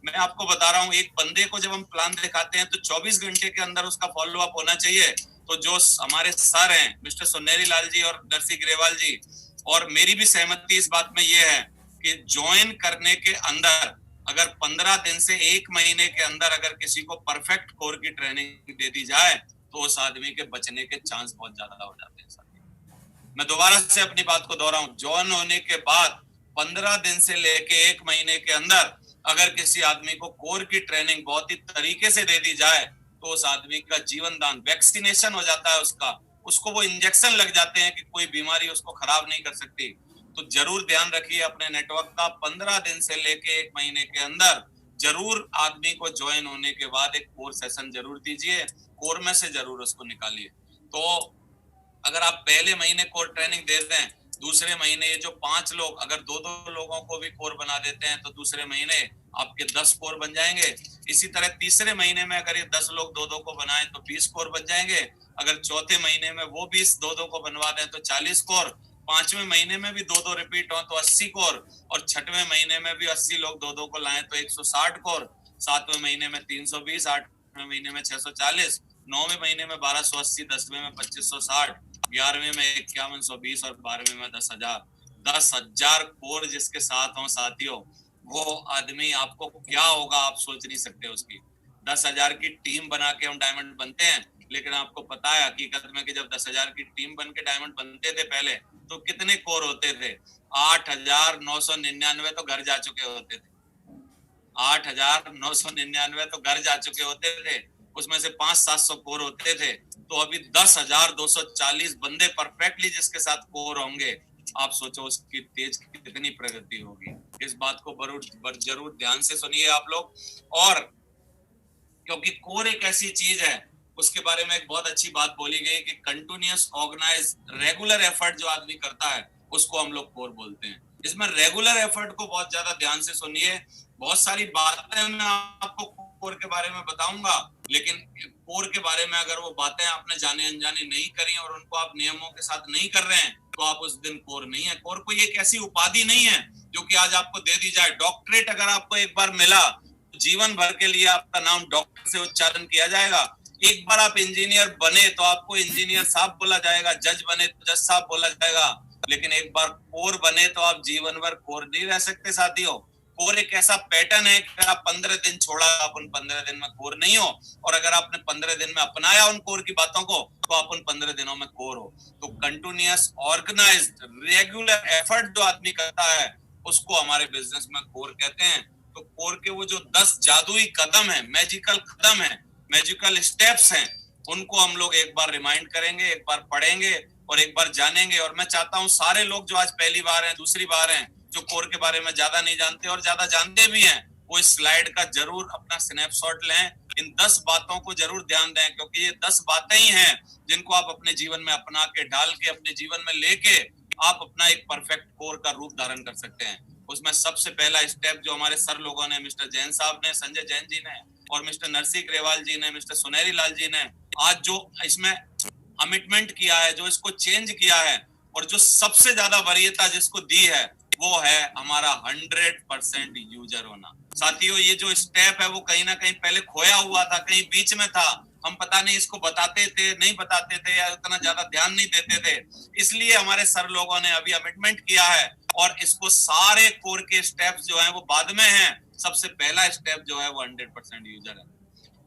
मैं आपको बता रहा हूँ, एक बंदे को जब हम प्लान दिखाते हैं तो 24 घंटे के अंदर उसका फॉलो अप होना चाहिए। तो जो हमारे सर हैं मिस्टर सुनेरी लाल जी और दर्शी ग्रेवाल जी, और मेरी भी सहमति इस बात में ये है कि ज्वाइन करने के अंदर अगर 15 दिन से 1 महीने के अंदर अगर किसी को परफेक्ट कोर की ट्रेनिंग दे दी जाए तो उस आदमी के बचने के चांस बहुत ज्यादा हो जाते हैं। मैं दोबारा से अपनी बात को दोहराऊं, ज्वाइन होने के बाद 15 दिन से लेके 1 महीने के अंदर अगर किसी आदमी को कोर की ट्रेनिंग बहुत ही तरीके से दे दी जाए तो उस आदमी का जीवन दान, वैक्सीनेशन हो जाता है उसका, उसको वो इंजेक्शन लग जाते हैं कि कोई बीमारी उसको खराब नहीं कर सकती। तो जरूर ध्यान रखिए अपने नेटवर्क का। 15 दिन से लेके 1 महीने के अंदर जरूर आदमी को ज्वाइन होने के बाद एक कोर सेशन जरूर दीजिए, कोर में से जरूर उसको निकालिए। तो अगर आप पहले महीने कोर ट्रेनिंग दे दें, दूसरे महीने ये जो 5 लोग अगर 2-2 लोगों को भी कोर बना देते हैं तो दूसरे महीने आपके 10 कोर बन जाएंगे। इसी तरह तीसरे महीने में अगर ये 10 लोग 2-2 को बनाएं तो 20 कोर बन जाएंगे। अगर चौथे महीने में वो 20 2-2 को बनवा दें तो 40 कोर, पांचवें महीने में भी 2-2 रिपीट हो तो 80 कोर, और छठवें महीने में भी 80 लोग 2-2 को लाएं तो 160 कोर, सातवें महीने में 320, आठवें महीने में 640, 9वें महीने में 1280, 10वें में 2560, 11वें में 5120 और 12वें में 10,000। 10,000 कोर जिसके साथ हो साथियों, वो आदमी आपको क्या होगा आप सोच नहीं सकते उसकी। 10,000 की टीम बना के हम डायमंड बनते हैं, लेकिन आपको पता है हकीकत में कि जब 10,000 की टीम बन के डायमंड बनते थे पहले, तो कितने कोर होते थे? 8,999 तो घर जा चुके होते थे। 8,999 तो घर जा चुके होते थे, उसमें से 500-700 कोर होते थे। तो अभी 10,240 बंदे परफेक्टली जिसके साथ कोर होंगे, आप सोचो उसकी तेज कितनी प्रगति होगी। इस बात को जरूर ध्यान से सुनिए आप लोग। और क्योंकि कोर एक ऐसी चीज है, उसके बारे में एक बहुत अच्छी बात बोली गई कि कंटिन्यूअस ऑर्गेनाइज रेगुलर एफर्ट जो आदमी करता है उसको हम लोग कोर बोलते हैं। इसमें रेगुलर एफर्ट को बहुत ज्यादा ध्यान से सुनिए। बहुत सारी बातें मैं आपको कोर के बारे में बताऊंगा, लेकिन कोर के बारे में अगर वो बातें आपने जाने अनजाने नहीं करी और उनको आप नियमों के साथ नहीं कर रहे हैं तो आप उस दिन कोर नहीं है। कोर कोई एक ऐसी उपाधि नहीं है जो कि आज आपको दे दी जाए। डॉक्टरेट अगर आपको एक बार मिला तो जीवन भर के लिए आपका नाम डॉक्टर से उच्चारण किया जाएगा। एक बार आप इंजीनियर बने तो आपको इंजीनियर साहब बोला जाएगा, जज बने तो जज साहब बोला जाएगा, लेकिन एक बार कोर बने तो आप जीवन भर कोर नहीं रह सकते साथियों। कोर एक ऐसा पैटर्न है कि अगर आप 15 दिन छोड़ा आप उन 15 दिन में कोर नहीं हो, और अगर आपने 15 दिन में अपनाया उन कोर की बातों को तो आप उन 15 दिनों में कोर हो। तो कंटिन्यूअस ऑर्गेनाइज्ड रेगुलर एफर्ट जो आदमी करता है उसको हमारे बिजनेस में कोर कहते हैं। तो कोर के वो जो 10 जादुई कदम है, मैजिकल कदम है, मैजिकल स्टेप्स हैं, उनको हम लोग एक बार रिमाइंड करेंगे, एक बार पढ़ेंगे और एक बार जानेंगे। और मैं चाहता हूं सारे लोग जो आज पहली बार हैं, दूसरी बार हैं, जो कोर के बारे में ज्यादा नहीं जानते और ज्यादा जानते भी हैं, वो इस स्लाइड का जरूर अपना स्नैपशॉट लें, इन 10 बातों को जरूर ध्यान दें, क्योंकि ये 10 बातें ही हैं जिनको आप अपने जीवन में अपना के, डाल के, अपने जीवन में लेके आप अपना एक परफेक्ट कोर का रूप धारण कर सकते हैं। उसमें सबसे पहला स्टेप जो हमारे सर लोगों ने, मिस्टर जैन साहब ने, संजय जैन जी ने और मिस्टर नरसिंह ग्रेवाल जी ने, मिस्टर सुनहरी लाल जी ने आज जो इसमें कमिटमेंट किया है, जो इसको चेंज किया है और जो सबसे ज्यादा वरीयता जिसको दी है, वो है हमारा 100% यूजर होना। साथियों, ये जो स्टेप है वो कहीं ना कहीं पहले खोया हुआ था, कहीं बीच में था, हम पता नहीं इसको बताते थे, नहीं बताते थे, या उतना ज्यादा ध्यान नहीं देते थे। इसलिए हमारे सर लोगों ने अभी कमिटमेंट किया है और इसको सारे कोर के स्टेप्स जो है वो बाद में है। सबसे पहला स्टेप जो है वो 100% यूजर है।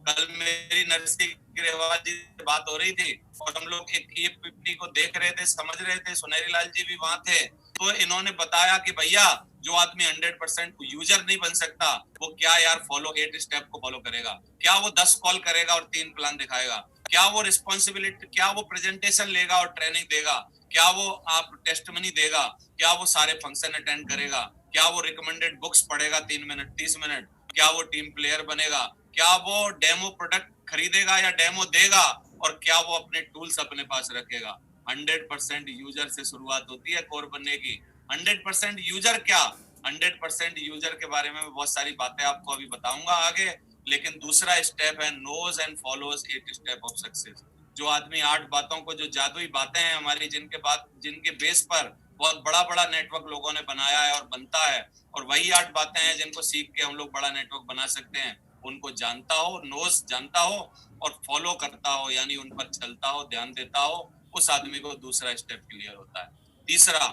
कल मेरी नरसिंह ग्रेवाल जी से बात हो रही थी और हम लोग एक ये पीपीटी को देख रहे थे, समझ रहे थे, सुनहरी लाल जी भी वहां थे, तो इन्होंने बताया कि भैया जो आदमी 100% यूजर नहीं बन सकता, वो क्या यार फॉलो 8 स्टेप को फॉलो करेगा? क्या वो 10 कॉल करेगा और 3 प्लान दिखाएगा? क्या वो रिस्पॉन्सिबिलिटी, क्या वो प्रेजेंटेशन लेगा और ट्रेनिंग देगा? क्या वो आप टेस्टमनी देगा? क्या वो सारे फंक्शन अटेंड करेगा? क्या वो रिकमेंडेड बुक्स पढ़ेगा 3 मिनट 30 मिनट? क्या वो टीम प्लेयर बनेगा? क्या वो डेमो प्रोडक्ट खरीदेगा या डेमो देगा? और क्या वो अपने टूल्स अपने पास रखेगा? 100% यूजर से शुरुआत होती है कोर बनने की। 100% यूजर क्या, 100% यूजर के बारे में बहुत सारी बातें आपको अभी बताऊंगा आगे, लेकिन दूसरा स्टेप है knows and follows 8 step of success. जो आदमी 8 बातों को, जो जादुई बातें हैं हमारी, जिनके बेस पर बहुत बड़ा बड़ा नेटवर्क लोगों ने बनाया है और बनता है, और वही 8 बातें हैं जिनको सीख के हम लोग बड़ा नेटवर्क बना सकते हैं, उनको जानता हो, नोज जानता हो और फॉलो करता हो, यानी उन पर चलता हो, ध्यान देता हो, उस आदमी को दूसरा स्टेप क्लियर होता है। तीसरा,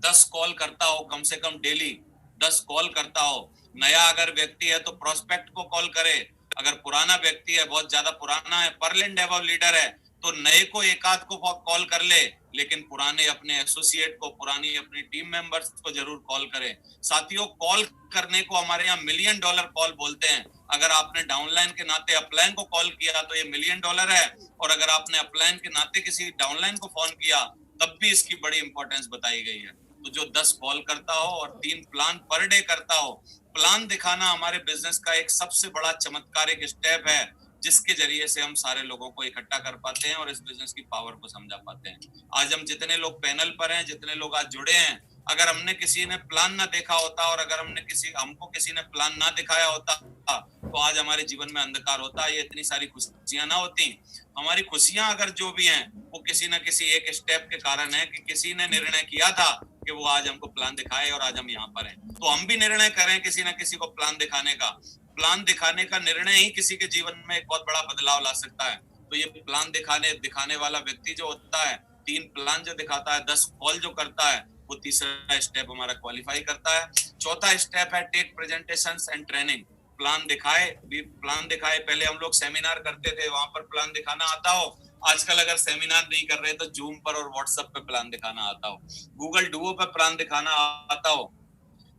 10 कॉल करता हो कम से कम डेली, 10 कॉल करता हो। नया अगर व्यक्ति है तो प्रोस्पेक्ट को कॉल करे, अगर पुराना व्यक्ति है, बहुत ज्यादा पुराना है, परलेंड एबव लीडर है, तो नए को एक आध को कॉल कर ले, लेकिन पुराने अपने एसोसिएट को, पुरानी अपनी टीम मेंबर्स को जरूर कॉल करें। साथियों, कॉल करने को हमारे यहाँ $1 मिलियन कॉल बोलते हैं। अगर आपने डाउनलाइन के नाते अपलाइन को कॉल किया तो ये $1 मिलियन है, और अगर आपने अपलाइन के नाते किसी डाउनलाइन को फोन किया तब भी इसकी बड़ी इंपॉर्टेंस बताई गई है। तो जो 10 कॉल करता हो और 3 प्लान पर डे करता हो, प्लान दिखाना हमारे बिजनेस का एक सबसे बड़ा चमत्कारिक स्टेप है, जिसके जरिए से हम सारे लोगों को इकट्ठा कर पाते हैं और इस बिजनेस की पावर को समझा पाते हैं। आज हम जितने लोग पैनल पर हैं, जितने लोग आज जुड़े हैं, अगर हमने किसी ने प्लान ना देखा होता और अगर हमको किसी ने प्लान ना दिखाया होता तो आज हमारे जीवन में अंधकार होता, ये इतनी सारी खुशियां ना होती। हमारी खुशियां अगर जो भी हैं वो किसी ना किसी एक स्टेप के कारण है कि किसी ने निर्णय किया था कि वो आज हमको प्लान दिखाए और आज हम यहाँ पर हैं। तो हम भी निर्णय करें किसी ना किसी को प्लान दिखाने का। प्लान दिखाने का निर्णय ही किसी के जीवन में एक बहुत बड़ा बदलाव ला सकता है। तो ये प्लान दिखाने वाला व्यक्ति जो होता है, 3 प्लान जो दिखाता है, 10 कॉल जो करता है, वो तीसरा स्टेप हमारा क्वालिफाई करता है। चौथा स्टेप है take presentations and training. Plan दिखाए, पहले हम लोग सेमिनार करते थे, वहां पर प्लान दिखाना आता हो। आजकल अगर सेमिनार नहीं कर रहे तो जूम पर और व्हाट्सएप पे प्लान दिखाना आता हो, गूगल डुओ पे प्लान दिखाना आता हो।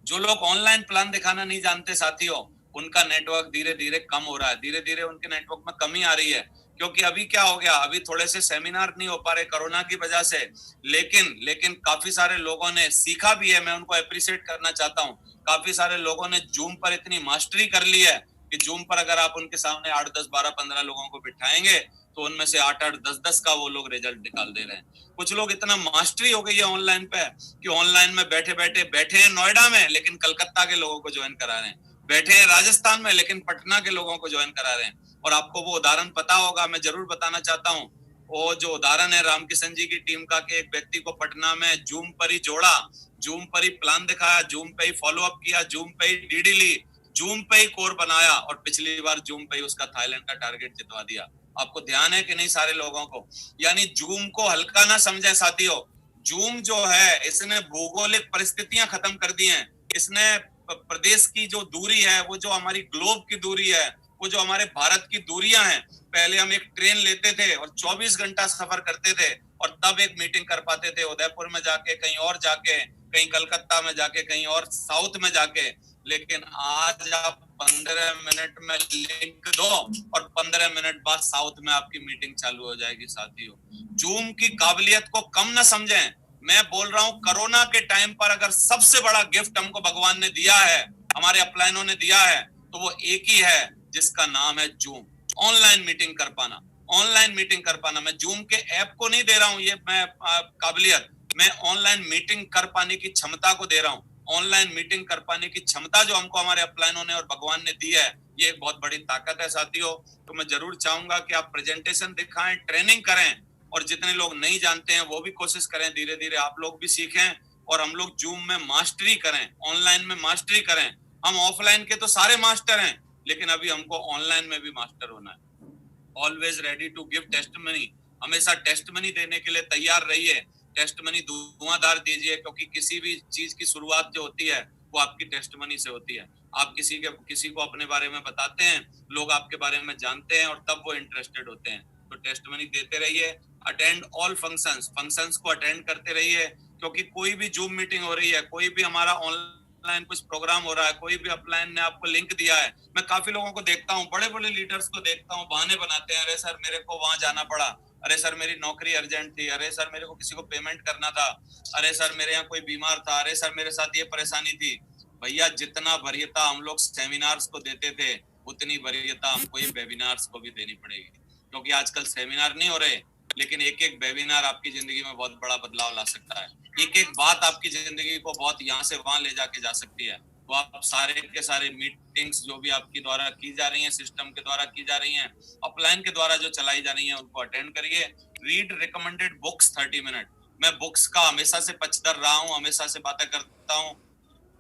जो लोग ऑनलाइन प्लान दिखाना नहीं जानते साथियों, उनका नेटवर्क धीरे धीरे कम हो रहा है, धीरे धीरे उनके नेटवर्क में कमी आ रही है। क्योंकि अभी क्या हो गया, अभी थोड़े से सेमिनार नहीं हो पा रहे कोरोना की वजह से, लेकिन काफी सारे लोगों ने सीखा भी है, मैं उनको अप्रिशिएट करना चाहता हूँ। काफी सारे लोगों ने जूम पर इतनी मास्टरी कर ली है कि जूम पर अगर आप उनके सामने 8, 10, 12, 15 लोगों को बिठाएंगे तो उनमें से 8, 8, 10, 10 का वो लोग रिजल्ट निकाल दे रहे हैं। कुछ लोग इतना मास्टरी हो गई है ऑनलाइन पे कि ऑनलाइन में बैठे हैं नोएडा में, लेकिन कलकत्ता के लोगों को ज्वाइन करा रहे हैं, बैठे हैं राजस्थान में, लेकिन पटना के लोगों को ज्वाइन करा रहे हैं। और आपको वो उदाहरण पता होगा, मैं जरूर बताना चाहता हूँ। वो जो उदाहरण है रामकिशन जी की टीम का, कि एक व्यक्ति को पटना में जूम पर ही जोड़ा, जूम पर ही प्लान दिखाया, जूम पे ही फॉलो अप किया, जूम पे ही डीडी ली, जूम पे ही कोर बनाया, और पिछली बार जूम पे ही उसका थाईलैंड का टारगेट जितवा दिया। आपको ध्यान है कि नहीं सारे लोगों को? यानी जूम को हल्का ना समझे साथियों। जूम जो है, इसने भौगोलिक परिस्थितियां खत्म कर दी हैं। इसने प्रदेश की जो दूरी है, वो जो हमारी ग्लोब की दूरी है, वो जो हमारे भारत की दूरियां हैं, पहले हम एक ट्रेन लेते थे और 24 घंटा सफर करते थे और तब एक मीटिंग कर पाते थे, उदयपुर में जाके, कहीं और जाके, कहीं कलकत्ता में जाके, कहीं और साउथ में जाके। लेकिन आज आप 15 मिनट में लिंक दो और 15 मिनट बाद साउथ में आपकी मीटिंग चालू हो जाएगी। साथियों, जूम की काबिलियत को कम न समझें। मैं बोल रहा हूं, कोरोना के टाइम पर अगर सबसे बड़ा गिफ्ट हमको भगवान ने दिया है, हमारे अपलाइनों ने दिया है, तो वो एक ही है, जिसका नाम है जूम। ऑनलाइन मीटिंग कर पाना, ऑनलाइन मीटिंग कर पाना। मैं जूम के ऐप को नहीं दे रहा हूं ये मैं काबिलियत, मैं ऑनलाइन मीटिंग कर पाने की क्षमता को दे रहा हूं। ऑनलाइन मीटिंग कर पाने की क्षमता जो हमको हमारे अपलाइनों ने और भगवान ने दी है, ये एक बहुत बड़ी ताकत है साथियों। तो मैं जरूर चाहूंगा कि आप प्रेजेंटेशन दिखाएं, ट्रेनिंग करें, और जितने लोग नहीं जानते हैं वो भी कोशिश करें, धीरे धीरे आप लोग भी सीखें और हम लोग जूम में मास्टरी करें, ऑनलाइन में मास्टरी करें। हम ऑफलाइन के तो सारे मास्टर हैं, लेकिन अभी हमको ऑनलाइन में भी मास्टर होना है। Always ready to give testimony, हमेशा टेस्टमनी देने के लिए तैयार रहिए। टेस्टमनी धुआंधार दीजिए, क्योंकि किसी भी चीज की शुरुआत जो होती है वो आपकी टेस्टमनी से होती है। आप किसी को अपने बारे में बताते हैं, लोग आपके बारे में जानते हैं और तब वो इंटरेस्टेड होते हैं। तो टेस्टमनी देते रहिए। अटेंड ऑल फंक्शंस को अटेंड करते रहिए, क्योंकि कोई भी जूम मीटिंग हो रही है, कोई भी हमारा ऑनलाइन कुछ प्रोग्राम हो रहा है, कोई भी अपलाइन ने आपको लिंक दिया है, मैं काफी लोगों को देखता हूँ, बड़े बड़े लीडर्स को देखता हूँ, बहाने बनाते हैं, अरे सर मेरे को वहां जाना पड़ा, अरे सर मेरी नौकरी अर्जेंट थी, अरे सर मेरे को किसी को पेमेंट करना था, अरे सर मेरे यहाँ कोई बीमार था, अरे सर मेरे साथ ये परेशानी थी। भैया, जितना वरीयता हम लोग सेमिनार्स को देते थे, उतनी वरीयता हमको ये वेबिनार्स को भी देनी पड़ेगी। क्योंकि आजकल सेमिनार नहीं हो रहे, लेकिन एक एक वेबिनार आपकी जिंदगी में बहुत बड़ा बदलाव ला सकता है। एक एक बात आपकी जिंदगी को बहुत यहाँ से वहां ले जाके जा सकती है। तो आप सारे के सारे मीटिंग्स जो भी आपकी द्वारा की जा रही हैं, सिस्टम के द्वारा की जा रही हैं, अपलाइन के द्वारा जो चलाई जा रही हैं, उनको अटेंड करिए। Read recommended books 30 minute. मैं बुक्स का हमेशा से पचतर रहा हूँ, हमेशा से बातें करता हूँ।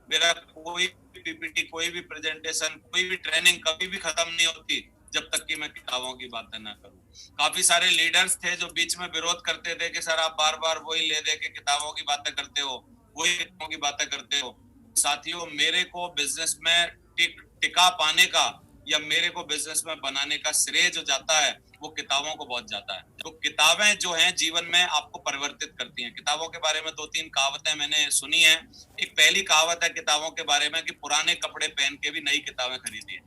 मेरा कोई पीपीटी, कोई भी प्रेजेंटेशन, कोई भी ट्रेनिंग कभी भी खत्म नहीं होती जब तक कि मैं किताबों की बातें ना करूं। काफी सारे लीडर्स थे जो बीच में विरोध करते थे कि सर आप बार बार वही ले दे के किताबों की बातें करते हो, वही किताबों की बातें करते हो। साथियों, मेरे को बिजनेस में टिका पाने का या मेरे को बिजनेस में बनाने का श्रेय जो जाता है, वो किताबों को बहुत जाता है। तो किताबें जो हैं जीवन में आपको परिवर्तित करती हैं। किताबों के बारे में 2-3 कहावतें मैंने सुनी है। एक पहली कहावत है किताबों के बारे में कि पुराने कपड़े पहन के भी नई किताबें खरीदिए।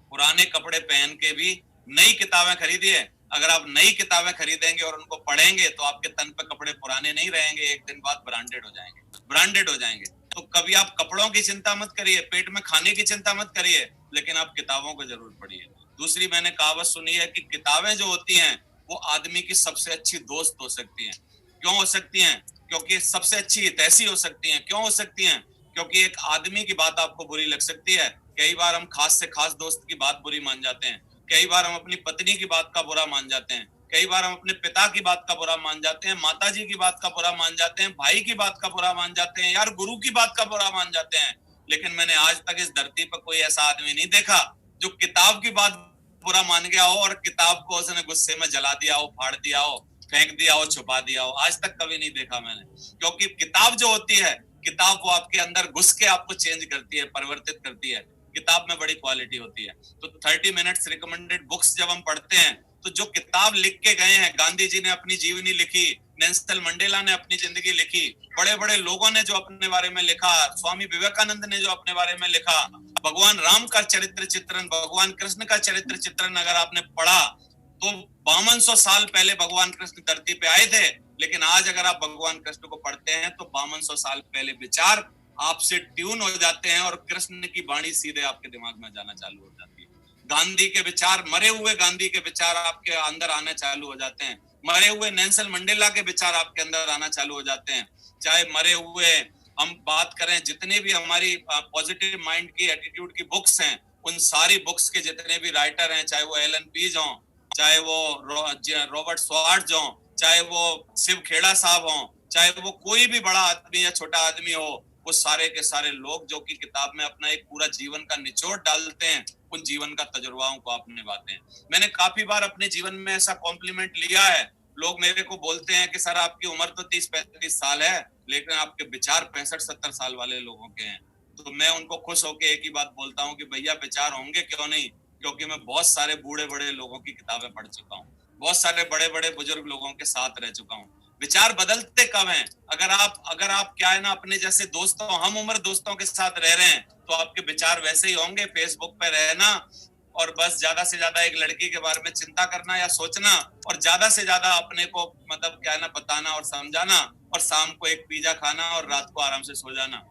पुराने कपड़े पहन के भी नई किताबें खरीदिए। अगर आप नई किताबें खरीदेंगे और उनको पढ़ेंगे तो आपके तन पे कपड़े पुराने नहीं रहेंगे, एक दिन बाद ब्रांडेड हो जाएंगे, ब्रांडेड हो जाएंगे। तो कभी आप कपड़ों की चिंता मत करिए, पेट में खाने की चिंता मत करिए, लेकिन आप किताबों को जरूर पढ़िए। दूसरी मैंने कहावत सुनी है कि किताबें जो होती हैं वो आदमी की सबसे अच्छी दोस्त हो सकती हैं। क्यों हो सकती हैं? क्योंकि सबसे अच्छी हितैषी हो सकती हैं। क्यों हो सकती हैं? क्योंकि एक आदमी की बात आपको बुरी लग सकती है, कई बार हम खास से खास दोस्त की बात बुरी मान जाते हैं, कई बार हम अपनी पत्नी की बात का बुरा मान जाते हैं, कई बार हम अपने पिता की बात का बुरा मान जाते हैं, माता जी की बात का बुरा मान जाते हैं, भाई की बात का बुरा मान जाते हैं, यार गुरु की बात का बुरा मान जाते हैं। लेकिन मैंने आज तक इस धरती पर कोई ऐसा आदमी नहीं देखा जो किताब की बात बुरा मान गया हो और किताब को उसने गुस्से में जला दिया हो, फाड़ दिया हो, फेंक दिया हो, छुपा दिया हो। आज तक कभी नहीं देखा मैंने। क्योंकि किताब जो होती है, किताब वो आपके अंदर घुस के आपको चेंज करती है, परिवर्तित करती है। किताब में बड़ी क्वालिटी होती है। तो 30 मिनट्स रिकमेंडेड बुक्स जब हम पढ़ते हैं, तो जो किताब लिख के गए हैं, गांधी जी ने अपनी जीवनी लिखी, नेल्सन मंडेला ने अपनी जिंदगी लिखी, बड़े बड़े लोगों ने जो अपने बारे में लिखा, स्वामी विवेकानंद ने जो अपने बारे में लिखा, भगवान राम का चरित्र चित्रण, भगवान कृष्ण का चरित्र चित्रण अगर आपने पढ़ा तो 5200 साल पहले भगवान कृष्ण धरती पे आए थे। लेकिन आज अगर आप भगवान कृष्ण को पढ़ते हैं तो 5200 साल पहले विचार आपसे ट्यून हो जाते हैं और कृष्ण की वाणी सीधे आपके दिमाग में जाना चालू हो जाती है। गांधी के विचार, मरे हुए गांधी के विचार आपके अंदर आने चालू हो जाते हैं। मरे हुए नेल्सन मंडेला के विचार आपके अंदर आना चालू हो जाते हैं। चाहे मरे हुए हम बात करें, जितने भी हमारी पॉजिटिव माइंड की एटीट्यूड की बुक्स हैं, उन सारी बुक्स के जितने भी राइटर हैं, चाहे वो एलन पीज हों, चाहे वो रॉबर्ट स्वार्ट्ज हों, चाहे वो शिव खेड़ा साहब हों, चाहे वो कोई भी बड़ा आदमी या छोटा आदमी हो, वो सारे के सारे लोग जो कि किताब में अपना एक पूरा जीवन का निचोड़ डालते हैं, उन जीवन का तजुर्बाओं को आप निभाते हैं। मैंने काफी बार अपने जीवन में ऐसा कॉम्प्लीमेंट लिया है। लोग मेरे को बोलते हैं कि सर आपकी उम्र तो 30-35 साल है, लेकिन आपके विचार 65-70 साल वाले लोगों के हैं। तो मैं उनको खुश होकर एक ही बात बोलता हूँ कि भैया विचार होंगे क्यों नहीं, क्योंकि मैं बहुत सारे बूढ़े बड़े लोगों की किताबें पढ़ चुका हूँ, बहुत सारे बड़े बड़े बुजुर्ग लोगों के साथ रह चुका हूँ। विचार बदलते कब हैं? अगर आप क्या है ना अपने जैसे दोस्तों, हम उम्र दोस्तों के साथ रह रहे हैं तो आपके विचार वैसे ही होंगे। फेसबुक पे रहना और बस ज्यादा से ज्यादा एक लड़की के बारे में चिंता करना या सोचना, और ज्यादा से ज्यादा अपने को मतलब क्या है ना बताना और समझाना, और शाम को एक पिज्जा खाना और रात को आराम से सो जाना।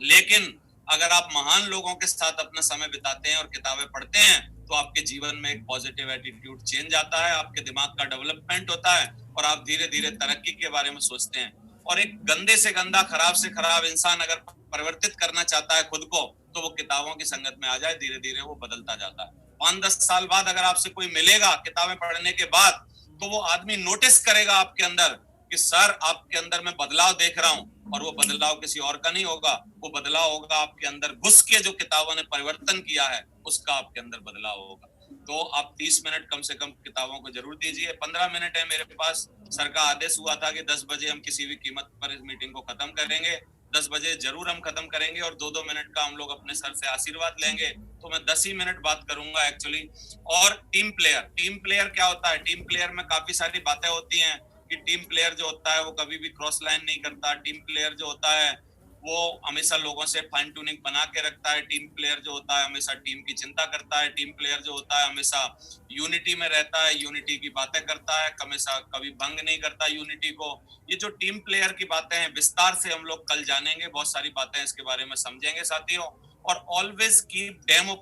लेकिन अगर आप महान लोगों के साथ अपना समय बिताते हैं और किताबें पढ़ते हैं तो आपके जीवन में एक पॉजिटिव एटीट्यूड चेंज आता है, आपके दिमाग का डेवलपमेंट होता है और आप धीरे धीरे तरक्की के बारे में सोचते हैं। और एक गंदे से गंदा, खराब से खराब इंसान अगर परिवर्तित करना चाहता है खुद को, तो वो किताबों की संगत में आ जाए, धीरे धीरे वो बदलता जाता है। 5-10 साल बाद अगर आपसे कोई मिलेगा किताबें पढ़ने के बाद, तो वो आदमी नोटिस करेगा आपके अंदर कि सर आपके अंदर मैं बदलाव देख रहा हूं, और वो बदलाव किसी और का नहीं होगा, वो बदलाव होगा आपके अंदर घुस के जो किताबों ने परिवर्तन किया है उसका आपके अंदर बदलाव होगा। तो आप 30 मिनट कम से कम किताबों को जरूर दीजिए। 15 मिनट है मेरे पास। सर का आदेश हुआ था कि 10 बजे हम किसी भी कीमत पर इस मीटिंग को खत्म करेंगे। 10 बजे जरूर हम खत्म करेंगे और 2-2 मिनट का हम लोग अपने सर से आशीर्वाद लेंगे। तो मैं 10 ही मिनट बात करूंगा एक्चुअली। और टीम प्लेयर क्या होता है? टीम प्लेयर में काफी सारी बातें होती हैं कि टीम प्लेयर जो होता है वो कभी भी क्रॉस लाइन नहीं करता। टीम प्लेयर जो होता है वो हमेशा लोगों से फाइन ट्यूनिंग बना के रखता है। टीम प्लेयर जो होता है हमेशा टीम की चिंता करता है। टीम प्लेयर जो होता है हमेशा यूनिटी में रहता है, यूनिटी की बातें करता है, हमेशा कभी भंग नहीं करता यूनिटी को। ये जो टीम प्लेयर की बातें हैं विस्तार से हम लोग कल जानेंगे, बहुत सारी बातें इसके बारे में समझेंगे साथियों। और ऑलवेज कीप डेमो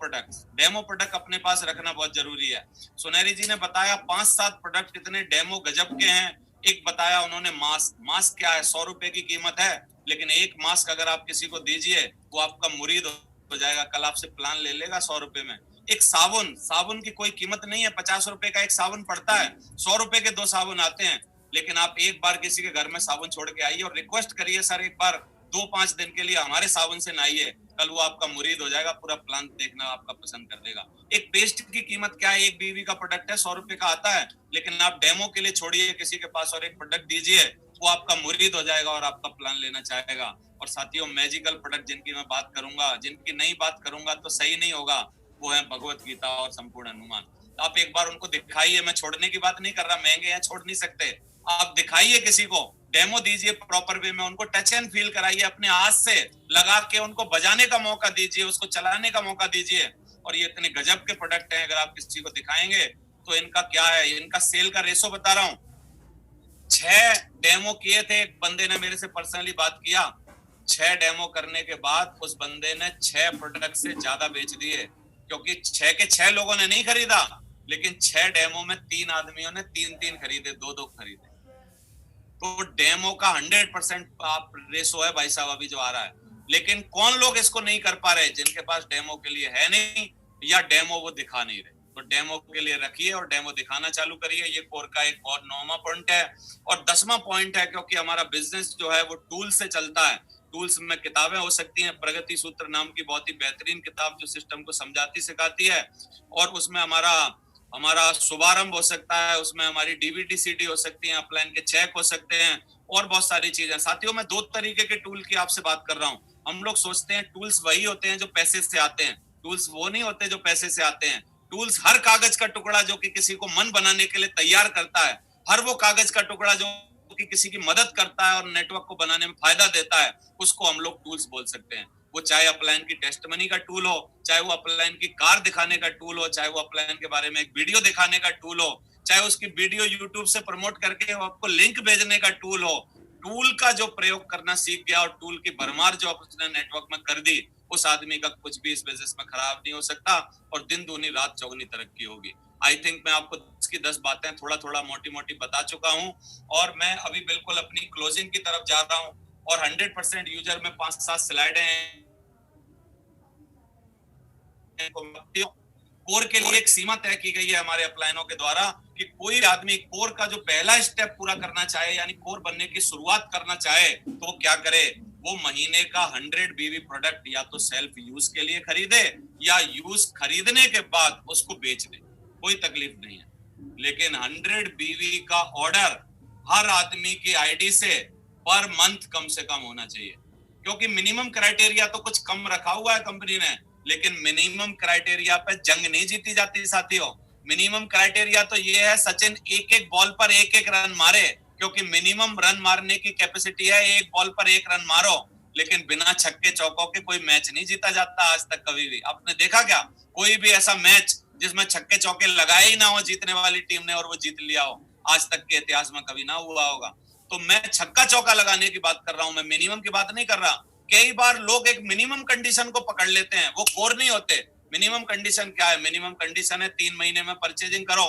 प्रोडक्ट अपने पास रखना बहुत जरूरी है। सुनहरी जी ने बताया 5-7 प्रोडक्ट कितने डेमो गजब के हैं। एक बताया उन्होंने मास्क क्या है, 100 रुपए की कीमत है, लेकिन एक मास्क अगर आप किसी को दीजिए वो आपका मुरीद हो जाएगा, कल आपसे प्लान ले लेगा 100 रुपए में। एक साबुन की कोई कीमत नहीं है, 50 रुपए का एक साबुन पड़ता है, 100 रुपए के 2 साबुन आते हैं। लेकिन आप एक बार किसी के घर में साबुन छोड़ के आइए और रिक्वेस्ट करिए सर एक बार 2-5 दिन के लिए हमारे साबुन से नहाइए, कल वो आपका मुरीद हो जाएगा, पूरा प्लान देखना आपका पसंद कर देगा। एक पेस्ट की कीमत क्या है? एक बीवी का प्रोडक्ट है, 100 रुपए का आता है, लेकिन आप डेमो के लिए छोड़िए किसी के पास और एक प्रोडक्ट दीजिए, वो आपका मुरीद हो जाएगा और आपका प्लान लेना चाहेगा। और साथियों मैजिकल प्रोडक्ट जिनकी मैं बात करूंगा, जिनकी नहीं बात करूंगा तो सही नहीं होगा, वो है भगवत गीता और संपूर्ण हनुमान। आप एक बार उनको दिखाइए, मैं छोड़ने की बात नहीं कर रहा, महंगे हैं छोड़ नहीं सकते, आप दिखाइए किसी को, डेमो दीजिए प्रॉपर वे में, उनको टच एंड फील कराइए, अपने हाथ से लगा के उनको बजाने का मौका दीजिए, उसको चलाने का मौका दीजिए। और ये इतने गजब के प्रोडक्ट हैं, अगर आप किसी को दिखाएंगे तो इनका क्या है, इनका सेल का रेशो बता रहा हूं। 6 डेमो किए थे, एक बंदे ने मेरे से पर्सनली बात किया, 6 डेमो करने के बाद उस बंदे ने 6 प्रोडक्ट से ज्यादा बेच दिए, क्योंकि 6 के 6 लोगों ने नहीं खरीदा, लेकिन 6 डेमो में 3 आदमियों ने 3-3 खरीदे, 2-2 खरीदे। तो डेमो का 100% आप रेशो है भाई साहब अभी जो आ रहा है। लेकिन कौन लोग इसको नहीं कर पा रहे? जिनके पास डेमो के लिए है नहीं, या डेमो वो दिखा नहीं रहे। तो डेमो के लिए रखिए और डेमो दिखाना चालू करिए। ये कोर का एक और 9वां पॉइंट है। और 10वां पॉइंट है, क्योंकि हमारा बिजनेस जो है वो टूल से चलता है। टूल्स में किताबें हो सकती हैं, प्रगति सूत्र नाम की बहुत ही बेहतरीन किताब जो सिस्टम को समझाती सिखाती है, और उसमें हमारा शुभारंभ हो सकता है, उसमें हमारी डीवीडी सीडी हो सकती है, अपलाइन के चेक हो सकते हैं, और बहुत सारी चीजें। साथियों मैं 2 तरीके के टूल की आपसे बात कर रहा हूँ। हम लोग सोचते हैं टूल्स वही होते हैं जो पैसे से आते हैं, टूल्स वो नहीं होते जो पैसे से आते हैं। टूल्स हर कागज का टुकड़ा जो कि किसी को मन बनाने के लिए तैयार करता है, हर वो कागज का टुकड़ा जो कि किसी की मदद करता है और नेटवर्क को बनाने में फायदा देता है, उसको हम लोग टूल्स बोल सकते हैं। वो चाहे अपलाइन की टेस्टमनी का टूल हो, चाहे वो अपलाइन की कार दिखाने का टूल हो, चाहे वो अपलाइन के बारे में एक वीडियो दिखाने का टूल हो, चाहे उसकी वीडियो यूट्यूब से प्रमोट करके आपको लिंक भेजने का टूल हो। टूल का जो प्रयोग करना सीख गया और टूल की भरमार जो उसने नेटवर्क में कर दी, उस आदमी का कुछ भी इस बिजनेस में खराब नहीं हो सकता, और दिन दूनी रात चौगुनी तरक्की होगी। आई थिंक मैं आपको 10 की 10 बातें थोड़ा थोड़ा मोटी मोटी बता चुका हूं, और मैं अभी बिल्कुल अपनी क्लोजिंग की तरफ जा रहा हूं। और 100% यूजर में 5-7 स्लाइडें हैं। कोर के लिए एक सीमा तय की गई है हमारे अपलाइनों के द्वारा कि कोई आदमी कोर का जो पहला स्टेप पूरा करना चाहे, यानी कोर बनने की शुरुआत करना चाहे, तो वो क्या करे? वो महीने का 100 बीवी प्रोडक्ट या तो सेल्फ यूज के लिए खरीदे, या यूज खरीदने के बाद उसको बेच दे, कोई तकलीफ नहीं है। लेकिन 100 बीवी का ऑर्डर हर आदमी की आईडी से पर मंथ कम से कम होना चाहिए, क्योंकि मिनिमम क्राइटेरिया तो कुछ कम रखा हुआ है कंपनी ने, लेकिन मिनिमम क्राइटेरिया पे जंग नहीं जीती जाती साथियों। मिनिमम क्राइटेरिया तो ये है, सचिन एक एक बॉल पर एक एक रन मारे, क्योंकि मिनिमम रन मारने की कैपेसिटी है, एक बॉल पर एक रन मारो, लेकिन बिना छक्के चौकों के कोई मैच नहीं जीता जाता आज तक कभी भी। आपने देखा क्या कोई भी ऐसा मैच जिसमें छक्के चौके लगाए ही ना हो जीतने वाली टीम ने और वो जीत लिया हो? आज तक के इतिहास में कभी ना हुआ होगा। तो मैं छक्का चौका लगाने की बात कर रहा हूं, मैं मिनिमम की बात नहीं कर रहा। कई बार लोग एक मिनिमम कंडीशन को पकड़ लेते हैं, वो कोर नहीं होते। मिनिमम कंडीशन क्या है? मिनिमम कंडीशन है 3 महीने में परचेजिंग करो।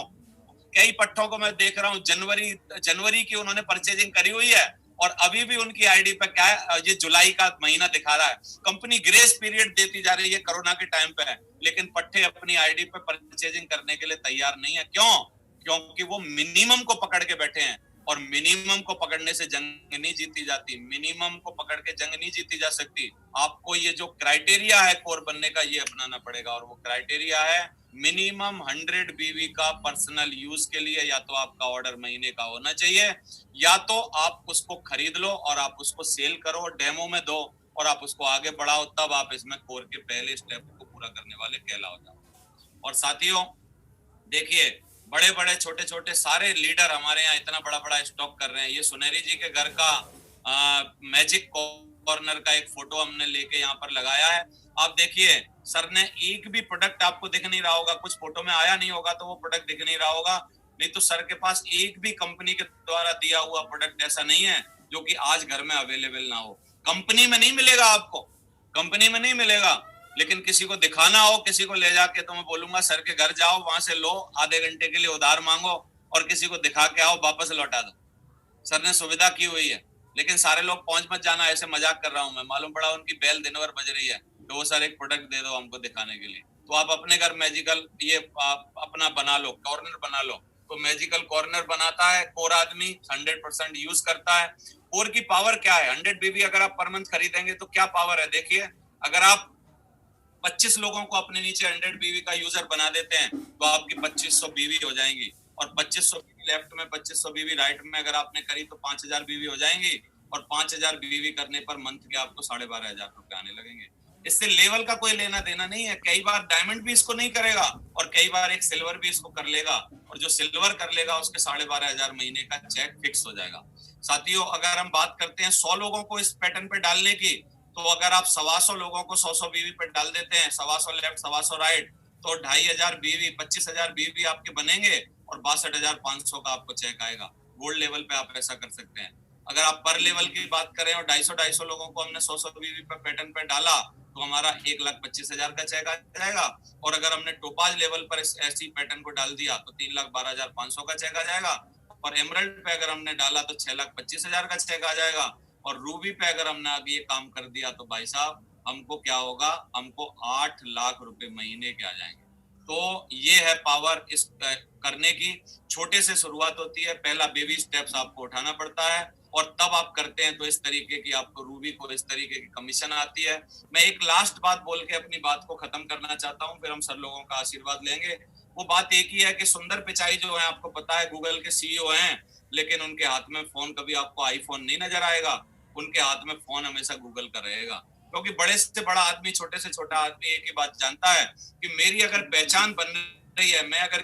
कई पट्टों को मैं देख रहा हूँ जनवरी की उन्होंने परचेजिंग करी हुई है और अभी भी उनकी आईडी पे क्या है, ये जुलाई का महीना दिखा रहा है। कंपनी ग्रेस पीरियड देती जा रही है, कोरोना के टाइम पे है, लेकिन पट्टे अपनी आईडी पे परचेजिंग करने के लिए तैयार नहीं है। क्यों? क्योंकि वो मिनिमम को पकड़ के बैठे हैं और मिनिमम को पकड़ने से जंग नहीं जीती जाती, मिनिमम को पकड़ के जंग नहीं जीती जा सकती। आपको ये जो क्राइटेरिया है कोर बनने का ये अपनाना पड़ेगा और वो क्राइटेरिया है मिनिमम 100 बीवी का पर्सनल यूज के लिए। या तो आपका ऑर्डर महीने का होना चाहिए या तो आप उसको खरीद लो और आप उसको सेल करो, डेमो में दो और आप उसको आगे बढ़ाओ, तब आप इसमें कोर के पहले स्टेप को पूरा करने वाले कहलाओ जाओ। और साथियों देखिए, बड़े बड़े छोटे छोटे सारे लीडर हमारे यहाँ इतना बड़ा बड़ा स्टॉक कर रहे हैं। ये सुनेरी जी के घर का मैजिक कॉर्नर का एक फोटो हमने लेके यहाँ पर लगाया है। आप देखिए सर ने एक भी प्रोडक्ट आपको दिख नहीं रहा होगा, कुछ फोटो में आया नहीं होगा तो वो प्रोडक्ट दिख नहीं रहा होगा, नहीं तो सर के पास एक भी कंपनी के द्वारा दिया हुआ प्रोडक्ट ऐसा नहीं है जो कि आज घर में अवेलेबल ना हो। कंपनी में नहीं मिलेगा आपको, कंपनी में नहीं मिलेगा, लेकिन किसी को दिखाना हो, किसी को ले जाके तो मैं बोलूंगा सर के घर जाओ, वहां से लो, आधे घंटे के लिए उधार मांगो और किसी को दिखा के आओ, वापस लौटा दो। सर ने सुविधा की हुई है, लेकिन सारे लोग पहुंच मत जाना, ऐसे मजाक कर रहा हूं मैं। मालूम पड़ा उनकी बेल दिन भर बज रही है तो वो सर एक प्रोडक्ट दे दो हमको दिखाने के लिए। तो आप अपने घर मैजिकल ये अपना बना लो, कॉर्नर बना लो। तो मैजिकल कॉर्नर बनाता है कोर आदमी, 100% यूज करता है। कोर की पावर क्या है? 100 बीबी अगर आप पर मंथ खरीदेंगे तो क्या पावर है देखिए। अगर आप 25 लोगों को अपने नीचे 100 बीवी का यूजर बना देते हैं तो आपकी 2500 बीवी हो जाएंगी और 2500 बीवी लेफ्ट में 2500 बीवी राइट में अगर आपने करी तो 5000 बीवी हो जाएंगी और 5000 बीवी करने पर मंथ के आपको 12,500 रुपए आने लगेंगे। इससे लेवल का कोई लेना देना नहीं है। कई बार डायमंड भी इसको नहीं करेगा और कई बार एक सिल्वर भी इसको कर लेगा और जो सिल्वर कर लेगा उसके 12,500 महीने का चेक फिक्स हो जाएगा। साथियों अगर हम बात करते हैं 100 लोगों को इस पैटर्न पे डालने की, तो अगर आप 125 लोगों को 100 बीवी पे डाल देते हैं, 125 लेफ्ट 125 राइट, तो 2500 बीवी 25,000 बीवी आपके बनेंगे और 62,500 का आपको चेक आएगा। गोल्ड लेवल पे आप ऐसा कर सकते हैं। अगर आप पर लेवल की बात करें और 250 लोगों को हमने 100 बीवी पे पैटर्न पे डाला तो हमारा 1,25,000 का चेक आ जाएगा। और अगर हमने टोपाज लेवल पर ऐसी पैटर्न को डाल दिया तो 3,12,500 का चेक आ जाएगा। और एमरल्ड पे अगर हमने डाला तो 6,25,000 का चेक आ जाएगा। और रूबी पे अगर हमने अब ये काम कर दिया तो भाई साहब हमको क्या होगा, हमको 8 लाख रुपए महीने के आ जाएंगे। तो ये है पावर इस करने की। छोटे से शुरुआत होती है, पहला बेबी स्टेप्स आपको उठाना पड़ता है और तब आप करते हैं तो इस तरीके की आपको रूबी को इस तरीके की कमीशन आती है। मैं एक लास्ट बात बोल के अपनी बात को खत्म करना चाहता हूँ, फिर हम सर लोगों का आशीर्वाद लेंगे। वो बात एक ही है कि सुंदर पिचाई जो है आपको पता है गूगल के सीईओ हैं, लेकिन उनके हाथ में फोन कभी आपको आईफोन नहीं नजर आएगा, उनके हाथ में फोन हमेशा गूगल का रहेगा। क्योंकि बड़े से बड़ा आदमी छोटे से छोटा आदमी एक ही बात जानता है कि मेरी अगर पहचान बन रही है, मैं अगर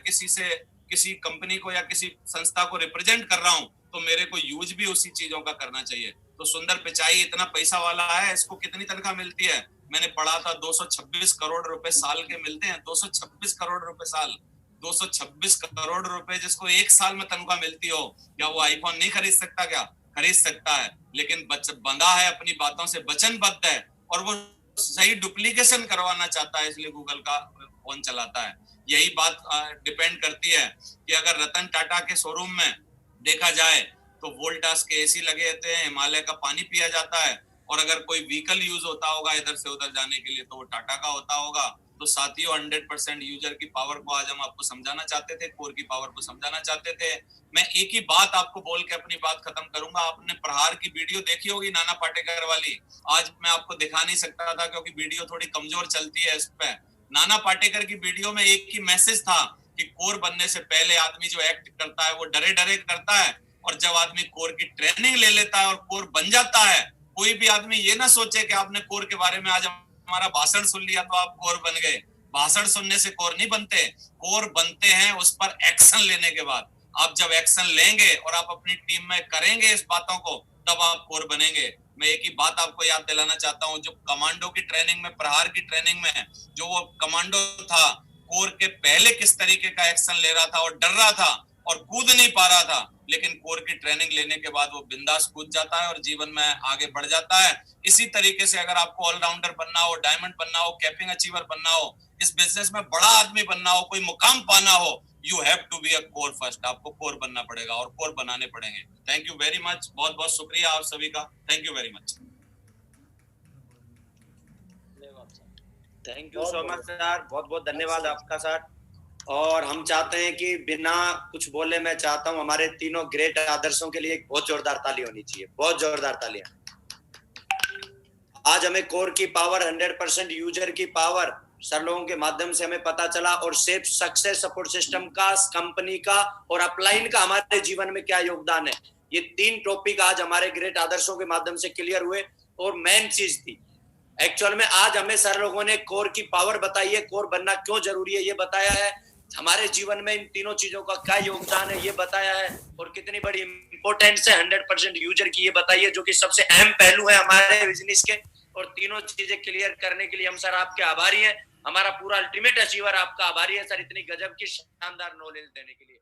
किसी कंपनी को या किसी संस्था को रिप्रेजेंट कर रहा हूँ तो मेरे को यूज भी उसी चीजों का करना चाहिए। तो सुंदर पिचाई इतना पैसा वाला है, इसको कितनी तनख्वाह मिलती है? मैंने पढ़ा था 226 करोड़ रुपए साल के मिलते हैं। 226 करोड़ रुपए साल, 226 करोड़ रुपए जिसको एक साल में तनख्वाह मिलती हो, क्या वो आईफोन नहीं खरीद सकता? क्या खरीद सकता है, लेकिन बंधा है, अपनी बातों से वचनबद्ध है और वो सही डुप्लीकेशन करवाना चाहता है, इसलिए गूगल का फोन चलाता है। यही बात डिपेंड करती है कि अगर रतन टाटा के शोरूम में देखा जाए तो वोल्टास के एसी लगे रहते हैं, हिमालय का पानी पिया जाता है और अगर कोई व्हीकल यूज होता होगा इधर से उधर जाने के लिए तो वो टाटा का होता होगा। तो साथियों 100% यूजर की पावर को आज हम आपको समझाना चाहते थे, कोर की पावर को समझाना चाहते थे। मैं एक ही बात आपको बोल के अपनी बात खत्म करूंगा। आपने प्रहार की वीडियो देखी होगी नाना पाटेकर वाली, आज मैं आपको दिखा नहीं सकता था क्योंकि वीडियो थोड़ी कमजोर चलती है इस पे। नाना पाटेकर की वीडियो में एक ही मैसेज था कि कोर बनने से पहले आदमी जो एक्ट करता है वो डरे डरे करता है और जब आदमी कोर की ट्रेनिंग ले लेता है और कोर बन जाता है, कोई भी आदमी ये ना सोचे कि आपने कोर के बारे में आज हमारा भाषण सुन लिया तो आप कोर बन गए। भाषण सुनने से कोर नहीं बनते, कोर बनते हैं उस पर एक्शन लेने के बाद। आप जब एक्शन लेंगे और आप अपनी टीम में करेंगे इस बातों को, तब आप कोर बनेंगे। मैं एक ही बात आपको याद दिलाना चाहता हूँ, जो कमांडो की ट्रेनिंग में, प्रहार की ट्रेनिंग में जो वो कमांडो था, कोर के पहले किस तरीके का एक्शन ले रहा था और डर रहा था और कूद नहीं पा रहा था, लेकिन कोर की ट्रेनिंग लेने के बाद वो बिंदास कूद जाता है और जीवन में आगे बढ़ जाता है। इसी तरीके से अगर आपको ऑलराउंडर बनना हो, डायमंड बनना हो, कैपिंग अचीवर बनना हो, इस बिजनेस में बड़ा आदमी बनना हो, कोई मुकाम पाना हो, you have to be a core first. आपको कोर बनना पड़ेगा और कोर बनाने पड़ेंगे। थैंक यू वेरी मच, बहुत बहुत शुक्रिया आप सभी का। Thank you very much. Thank you so much sir, बहुत बहुत धन्यवाद आपका सर। और हम चाहते हैं कि बिना कुछ बोले मैं चाहता हूं हमारे तीनों ग्रेट आदर्शों के लिए एक बहुत जोरदार ताली होनी चाहिए, बहुत जोरदार तालियां। आज हमें कोर की पावर, 100% यूजर की पावर सर लोगों के माध्यम से हमें पता चला, और सेफ सक्सेस सपोर्ट सिस्टम का, कंपनी का और अपलाइन का हमारे जीवन में क्या योगदान है, ये 3 टॉपिक आज हमारे ग्रेट आदर्शों के माध्यम से क्लियर हुए। और मेन चीज थी एक्चुअल में, आज हमें सर लोगों ने कोर की पावर बताई है, कोर बनना क्यों जरूरी है ये बताया है, हमारे जीवन में इन तीनों चीजों का क्या योगदान है ये बताया है, और कितनी बड़ी इंपोर्टेंस है 100% यूजर की ये बताई है, जो कि सबसे अहम पहलू है हमारे बिजनेस के। और तीनों चीजें क्लियर करने के लिए हम सर आपके आभारी हैं, हमारा पूरा अल्टीमेट अचीवर आपका आभारी है सर, इतनी गजब की शानदार नॉलेज देने के लिए।